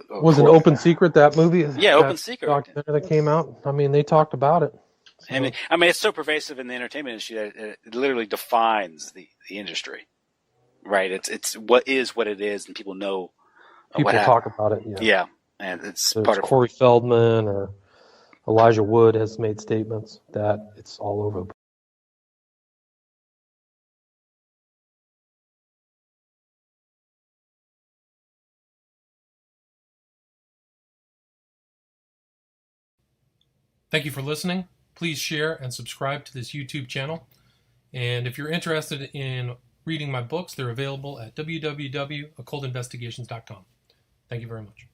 was an Open Secret that movie? Yeah, Open Secret documentary that came out. I mean, they talked about it. So. And I mean, it's so pervasive in the entertainment industry that it literally defines the industry, right? It's what it is, and people know. People talk about it. Yeah, and it's There's part of Corey Feldman or Elijah Wood has made statements that it's all over the place. Thank you for listening. Please share and subscribe to this YouTube channel. And if you're interested in reading my books, they're available at www.occultinvestigations.com. Thank you very much.